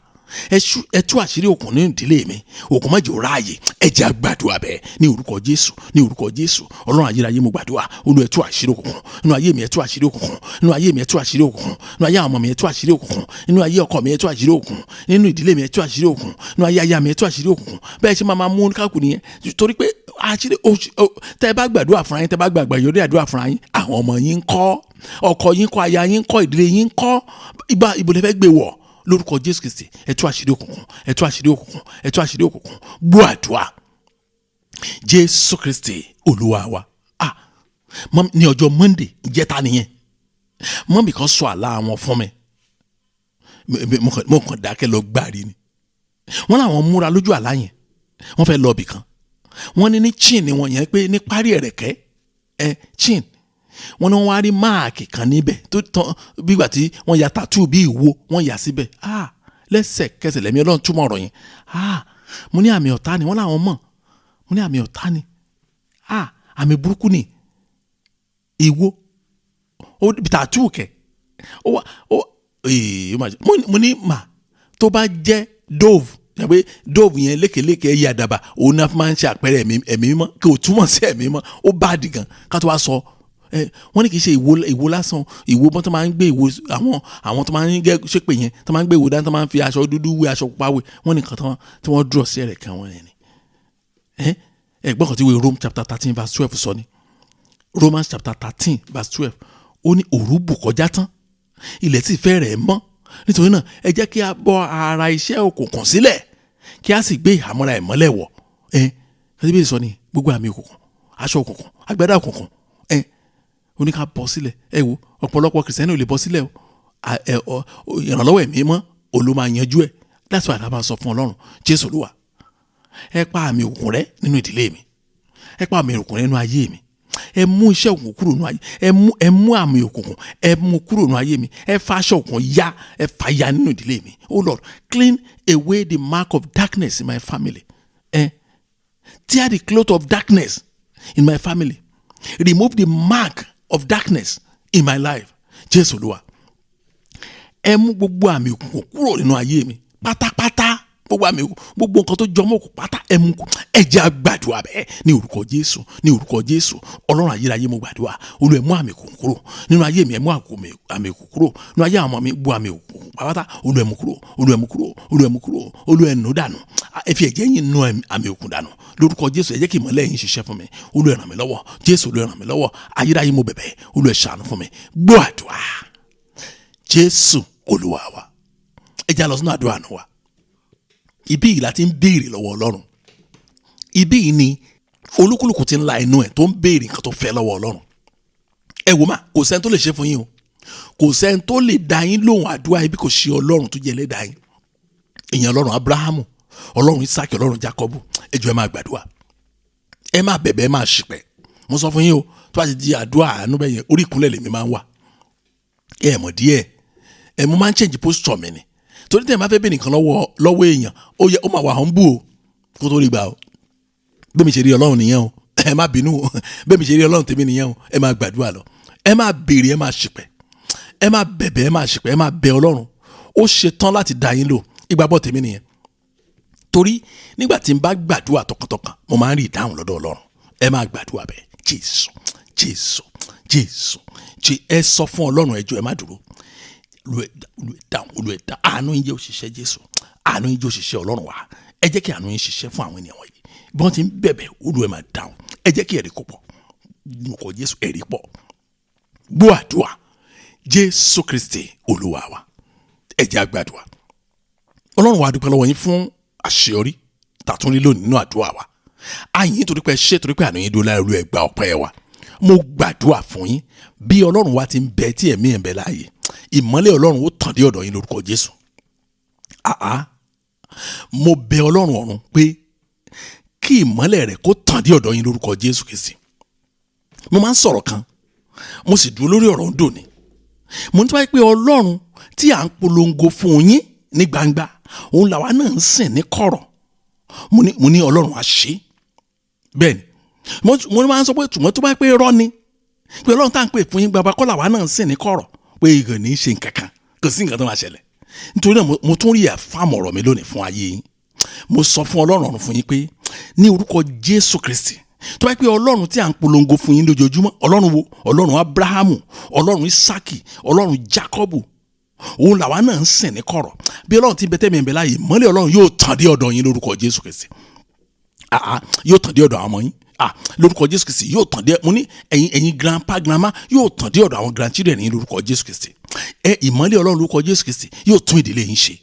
ẹ tú àṣírí òkùnkùn nínú ìdílé mi òkùnkùn má jẹ́ ó ráàyè ẹ jẹ́ á gbàdúrà bẹ́ẹ̀ ní orúkọ Jésù ní orúkọ Jésù Ọlọ́run ayérayé mo gbàdúrà Olúwa ẹ tú àṣírí òkùnkùn nínú ayé mi ẹ tú àṣírí òkùnkùn nínú ayé mi ẹ tú àṣírí òkùnkùn nínú ayé àwọn ọmọ mi ẹ tú àṣírí òkùnkùn nínú ayé ọkọ mi ẹ tú àṣírí òkùnkùn nínú ìdílé mi ẹ tú àṣírí òkùnkùn nínú ayé aya mi ẹ tú àṣírí òkùnkùn bẹ́ẹ̀ ṣe máa mú káàkiri nìyẹn torí pé àṣírí tẹ́ bá gbàdúrà fúnra yín tẹ́ bá gbàgbà yọrí àdúrà fúnra yín àwọn ọmọ yín ń kọ́ ọkọ yín kọ́ aya yín ń kọ́ ìdílé yín ń kọ́ ibo lẹ fẹ́ gbé wọ̀ lórúkọ Jésù Kristi ẹ tú àṣírí òkùnkùn ẹ tú àṣírí òkùnkùn ẹ tú àṣírí òkùnkùn gbọ́ àdúrà Jésù Kristi Olúwa wa ní ọjọ́ Monday ìjẹta nìyẹn mọ́mì kan sọ àlá wọn fún mi mo kàn dákẹ́ lọ gbàrí ni wọ́n làwọn múra lójú àlá yẹn wọ́n fẹ́ lọ ibì kan wọ́n ní chin ni wọ́n yẹn pé ní parí ẹ̀rẹ̀kẹ́ chin wọ́n ní wọ́n wá rí máàkì kan níbẹ̀ tó tán bígbà tí wọ́n ya tattoo bí ìwo wọ́n yà síbẹ̀ lẹ́sẹ̀kẹsẹ̀ lẹ́mí Ọlọ́run túmọ̀ ọ̀rọ̀ yẹn mo ní àmì ọ̀tá ni wọ́n làwọn mọ̀ mo ní àmì ọ̀tá ni àmì burúkú ni ìwo ó tàtú kẹ̀ mo ní mà tó bá jẹ́ dove pé dove yẹn lékeleke ẹyẹ àdàbà òun náà máa ń ṣe àpẹẹrẹ ẹ̀mí mímọ́ kí o túmọ̀ sí ẹ̀mí mímọ́ ó bá dì gan ká tó wá sọ wọ́n ní kì í ṣe ìwo lásán ìwo bọ́n tó máa ń gbé ìwo àwọn tó máa ń gẹ́ ṣépè yẹn tó máa ń gbé ìwo dání tó máa ń fi aṣọ dúdú wé aṣọ pupa wé wọ́n ní nǹkan tí wọ́n dúró sí ẹ̀rẹ̀ kan wọ́n yẹn ni ẹ̀gbọ́n kan tí wọ́n Rome chapter 13 verse 12 sọ ni Romans chapter 13 verse 12 ó ní òru bù kọjá tán ilẹ̀ sì fẹ́ rẹ̀ mọ́ nítorí náà ẹ jẹ́ kí a bọ́ ara iṣẹ́ òkùnkùn sílẹ̀ kí a sì gbé ìhámọ́ra ìmọ́lẹ̀ wọ̀ bí sọ ni gbogbo àmì òkùnkùn aṣọ òkùnkùn agbádá òkùnkùn ó ní ká bọ́ sílẹ̀ wo ọ̀pọ̀lọpọ̀ kìrìsìtẹ́nì ò lè bọ́ sílẹ̀ ìrànlọ́wọ́ ẹ̀mí mọ́ olú máa yanjú ẹ̀ that's why a máa sọ fún Ọlọ́run Jésù Olúwa ẹ pa àmì òkùnkùn rẹ nínú ìdílé mi ẹ pa àmì òkùnkùn rẹ nínú ayé mi ẹ mú iṣẹ́ òkùnkùn kúrò nínú ayé ẹ mú àmì òkùnkùn ẹ mú kúrò nínú ayé mi ẹ fa aṣọ òkùnkùn ya ẹ fà ya nínú ìdílé mi oh Lord clean away the mark of darkness in my family tear the cloth of darkness in my family remove the mark of darkness in my life Jésù Olúwa ẹ mú gbogbo àmì òkùnkùn kúrò nínú ayé mi pátápátá gbogbo àmì gbogbo nǹkan tó jọmọ́ òkùnkùn pátá ẹ mú ẹ jẹ́ a gbàdúrà bẹ́ẹ̀ ní orúkọ Jésù ní orúkọ Jésù Ọlọ́run ayérayé mo gbàdúrà Olúwa ẹ mú àmì òkùnkùn kúrò nínú ayé mi ẹ mú àmì òkùnkùn kúrò nínú ayé àwọn ọmọ mi gbogbo àmì òkùnkùn pátá Olúwa ẹ mú kúrò Olúwa ẹ mú kúrò Olúwa ẹ mú kúrò Olúwa ẹ nù dànù ẹ fi ẹ̀jẹ̀ yín nù àmì òkùnkùn dànù lórúkọ Jésù ẹ jẹ́ kí ìmọ́lẹ̀ yín ṣiṣẹ́ fún mi Olúwa ẹ ràn mí lọ́wọ́ Jésù Olúwa ẹ ràn mí lọ́wọ́ ayérayé mo bẹ̀bẹ̀ Olúwa ẹ ṣàánú fún mi gbọ́ àdúrà Jésù Olúwa wa ẹ jẹ́ á lọ sínú àdúrà náà wa ibi yìí láti ń béèrè lọ́wọ́ Ọlọ́run ibi yìí ni olúkúlùkù ti ń la inú ẹ̀ tó ń béèrè nǹkan tó fẹ́ lọ́wọ́ Ọlọ́run ẹ wò má kò sẹ́ni tó lè ṣe fún yín o kò sẹ́ni tó lè dá yín lóhùn àdúrà ibi kò ṣe Ọlọ́run tó jẹ́ ẹlẹ́dàá yín ìyẹn Ọlọ́run Abrahamu Ọlọ́run Isaki Ọlọ́run Jacobu ẹ jọ̀ọ́ ẹ máa gbàdúrà ẹ máa bẹ̀bẹ̀ ẹ máa ṣìpẹ̀ mo sọ fún yín o tó bá ti di àdúrà àánú bẹ́yẹn orí ìkúnlẹ̀ lèmi máa ń wà ẹ mọ̀ díẹ̀ ẹ mo máa ń change posture mi ni torí tẹ̀ máa fẹ́ bẹ́ẹ̀ nìkan lọ́wọ́ èèyàn ó máa wà humble o kó tó rí gbà o bẹ́ẹ̀ mi ṣe rí Ọlọ́run nìyẹn o ẹ má bínú o bẹ́ẹ̀ mi ṣe rí Ọlọ́run tèmi nìyẹn o ẹ máa gbàdúrà lọ ẹ máa béèrè ẹ máa ṣìpẹ̀ ẹ máa bẹ̀bẹ̀ ẹ máa ṣìpẹ̀ ẹ máa bẹ Ọlọ́run ó ṣe tán láti dá yín lò ìgbàgbọ́ tèmi nìyẹn torí nígbà tí n bá gbàdúrà tọkàntọkàn mo máa ń rí ìdáhùn lọ́dọ̀ Ọlọ́run ẹ máa gbàdúrà bẹ́ẹ̀ Jésù Jésù Jésù ẹ sọ fún Ọlọ́run ẹ jọ̀ọ́ ẹ má dúró olùwẹ̀ dáhùn àánú yín jẹ́ òṣìṣẹ́ Jésù àánú yín jẹ́ òṣìṣẹ́ Ọlọ́run wa ẹ jẹ́ kí àánú yín ṣiṣẹ́ fún àwọn ènìyàn wọ̀nyí bí wọ́n ti ń bẹ̀bẹ̀ olùwẹ̀ máa dáhùn ẹ jẹ́ kí ẹ̀rí kó pọ̀ nǹkan Jésù ẹ̀rí pọ̀ gbọ́ àdúrà Jésù Kristi Olúwa wa ẹ jẹ́ á gbàdúrà Ọlọ́run wa dúpẹ́ lọ́wọ́ yín fún àṣeyọrí tàtúnrí lónìí nínú àdúrà wa àyìn torí pé ṣé torí pé àánú yín dúró láì olú ẹgbà ọpẹ́ wa mo gbàdúrà fún yín bí Ọlọ́run wa ti ń bẹ tí ẹ̀mí ẹ̀ ń bẹ láàyè ìmọ́lẹ̀ Ọlọ́run ó tàn dé ọ̀dọ̀ yín lórúkọ Jésù mo bẹ Ọlọ́run ọ̀run pé kí ìmọ́lẹ̀ rẹ̀ kó tàn dé ọ̀dọ̀ yín lórúkọ Jésù Kristi mo máa ń sọ̀rọ̀ kan mo sì dúró lórí ọ̀rọ̀ ń dòní mo ní tí wáyé pé Ọlọ́run tí à ń polongo fún yín ní gbangba òun làwa náà ń sìn ní kọ̀rọ̀ mo ní Ọlọ́run á ṣe bẹ́ẹ̀ ni mo máa ń sọ pé tùmọ̀ tó bá pé irọ́ ni pé Ọlọ́run tá à ń pè fún yín gbangba kọ́ làwa náà ń sìn ní kọ̀rọ̀ pé ìgàn ní í ṣe nǹkan kan kò sí nǹkan tó máa ṣẹlẹ̀ nítorí náà mo tún rí ẹ̀fáàmù ọ̀rọ̀ mi lónìí fún ayé yín mo sọ fún Ọlọ́run ọ̀run fún yín pé ní orúkọ Jésù Kristi tó bá pé Ọlọ́run tí à ń polongo fún yín lójoojúmọ́ Ọlọ́run wo Ọlọ́run Abrahamu Ọlọ́run Isaki Ọlọ́run Jacobu òun làwa náà ń sìn ní kọ̀rọ̀ bí Ọlọ́run ti bẹ́tẹ̀ mi bẹ́ láàyè mọ́lẹ̀ Ọlọ́run yóò tàn dé ọ̀dọ̀ yín lórúkọ Jésù Kristi yóò tàn dé ọ̀dọ̀ àwọn ọmọ yín lórúkọ Jésù Kristi yóò tàn dé mo ní ẹ̀yin grandpa grandma yóò tàn dé ọ̀dọ̀ àwọn grandchildren yín lórúkọ Jésù Kristi ìmọ́lẹ̀ Ọlọ́run lórúkọ Jésù Kristi yóò tún ìdílé yín ṣe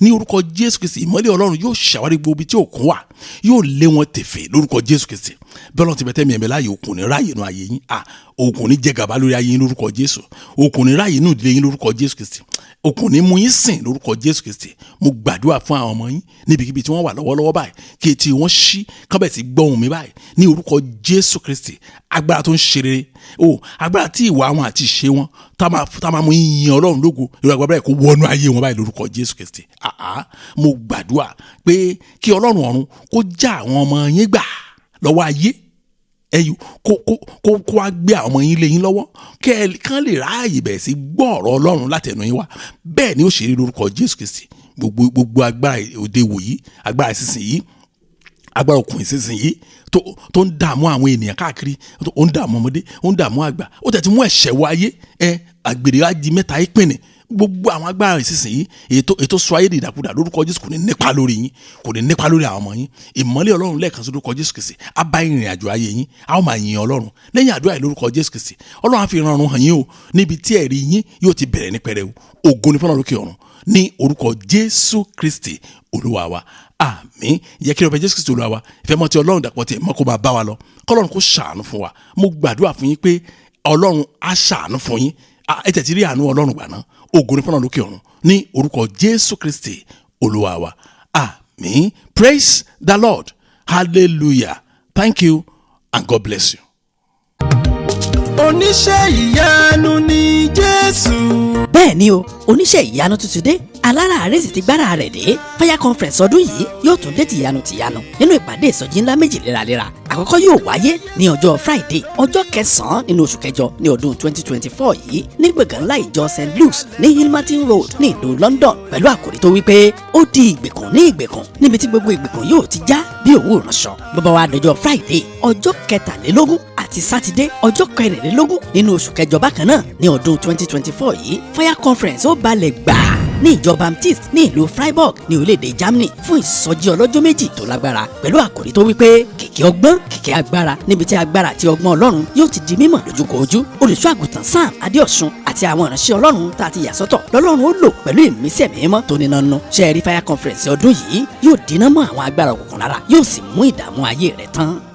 ní orúkọ Jésù Kristi ìmọ́lẹ̀ Ọlọ́run yóò ṣàwárí gbogbo ibi tí òkun wà yóò lé wọn tẹ̀fẹ̀ lórúkọ Jésù Kristi bí Ọlọ́run ti bẹ́tẹ̀ mi ẹ̀mẹ́ láàyè òkun ní ráàyè inú ayé yín òkun ní jẹ gàba lórí ayé yín lórúkọ Jésù òkun ní ráàyè inú ìdílé yín lórúkọ Jésù Kristi òkun ní mú yín sìn lórúkọ Jésù Kristi mo gbàdúrà fún àwọn ọmọ yín níbikíbi tí wọ́n wà lọ́wọ́lọ́wọ́ báyìí kí etí wọn ṣí kábẹ̀ tí gbọ́hùn mi báyìí ní orúkọ Jésù Kristi agbára tó ń ṣe rere agbára tí ìwà wọn àti ìṣe wọn tá máa mú yín Ọlọ́run lógo ìrọ̀ agbára kó wọnú ayé wọn báyìí lórúkọ Jésù Kristi mo gbàdúrà pé kí Ọlọ́run ọ̀run kó já àwọn ọmọ yín gbà lọ́wọ́ ayé ẹyù kó wá gbé àwọn ọmọ yín lé yín lọ́wọ́ kán lè ráàyè bẹ̀rẹ̀ sí gbọ́ ọ̀rọ̀ Ọlọ́run látẹnu yín wá. bẹ́ẹ̀ ni ó ṣe rí lórúkọ Jésù Kristi. gbogbo agbára òde wòyí, agbára ìsinsìn yìí, agbára òkùnkùn ìsinsìn yìí tó ń dààmú àwọn ènìyàn káàkiri, ó ń dààmú ọmọdé, ó ń dààmú àgbà, ó tẹ̀ ti mú ẹ̀ṣẹ̀ wọ ayé àgbèrè á di mẹ́ta ìpínlẹ̀. gbogbo àwọn agbára ìsinsìnyí ètò sọ ayé di ìdàkudà lórúkọ Jésù kò ní nípa lórí yín, kò ní nípa lórí àwọn ọmọ yín. ìmọ́lẹ̀ Ọlọ́run lẹ́ẹ̀kan sí lórúkọ Jésù Kristi á bá ìrìn àjò ayé yín, á ó máa yin Ọlọ́run lẹ́yìn àdúrà yìí lórúkọ Jésù Kristi. Ọlọ́run á fi ìrọ̀rùn hàn yín o níbi tí ẹ̀rí yín yóò ti bẹ̀rẹ̀ ní pẹrẹu. ògo ni fọ́nà lókè ọ̀run ní orúkọ Jésù Kristi Olúwa wa. àmín. Yẹ kí ọbẹ̀ Jésù Kristi Olúwa wa, ìfẹ́ mọ́ ti Ọlọ́run dàpọ̀ tí ẹ̀mọ́ kó máa bá wa lọ. kọ́lọ́run kó ṣàánú fún wa. mo gbàdúrà fún yín pé Ọlọ́run á ṣàánú fún yín. ẹ tẹ̀tí rí àánú Ọlọ́run gbà náà. ògo ni fọ́nà lókè ọ̀run ní orúkọ Jésù Kristi Olúwa wa. àmín. Praise the Lord. Hallelujah. Thank you and God bless you. Oníṣẹ́ ìyanu ni Jésù. Bẹ́ẹ̀ ni o, oníṣẹ́ ìyanu tuntun dé. Aláràárẹ̀ sì ti gbára rẹ̀ dé. Fire conference ọdún yìí yóò tún dé tìyanu nínú ìpàdé ìsọjí ńlá méjì léraléra. Àkọ́kọ́ yóò wáyé ní ọjọ́ Friday ọjọ́ 9 nínú oṣù kẹjọ ní ọdún 2024 yìí ní gbọ̀ngàn ńlá ìjọ St. Luke's ní Hilmartin Road ní ìlú London pẹ̀lú àkòrí tó wípé ó di ìgbèkùn ní ìgbèkùn níbi tí gbogbo ìgbèkùn yóò ti já bí òwú ìránṣọ. Bó bá wá dọjọ́ Friday ọjọ́ 23 àti Saturday ọjọ́ 24 nínú oṣù kẹjọ bákan náà ní ọdún 2024 yìí Fire conference ó balẹ̀ gbà ní ìjọ Baptist ní ìlú Freiburg ní orílẹ̀-èdè Germany fún ìsọjí ọlọ́jọ́ méjì tó lágbára pẹ̀lú àkòrí tó wípé kìkì ọgbọ́n kìkì agbára níbi tí agbára àti ọgbọ́n Ọlọ́run yóò ti di mímọ̀ lójúkojú. Olùṣọ́ àgùntàn Sam Adeosun àti àwọn ìránṣẹ́ Ọlọ́run tá a ti yà sọ́tọ̀ lọ́lọ́run ó lò pẹ̀lú ìmísí ẹ̀mí mímọ́ tó níná nú. ṣe rí Fire conference ọdún yìí yóò dínà mọ́ àwọn agbára òkùnkùn lára yóò sì mú ìdààmú ayé rẹ̀ tán.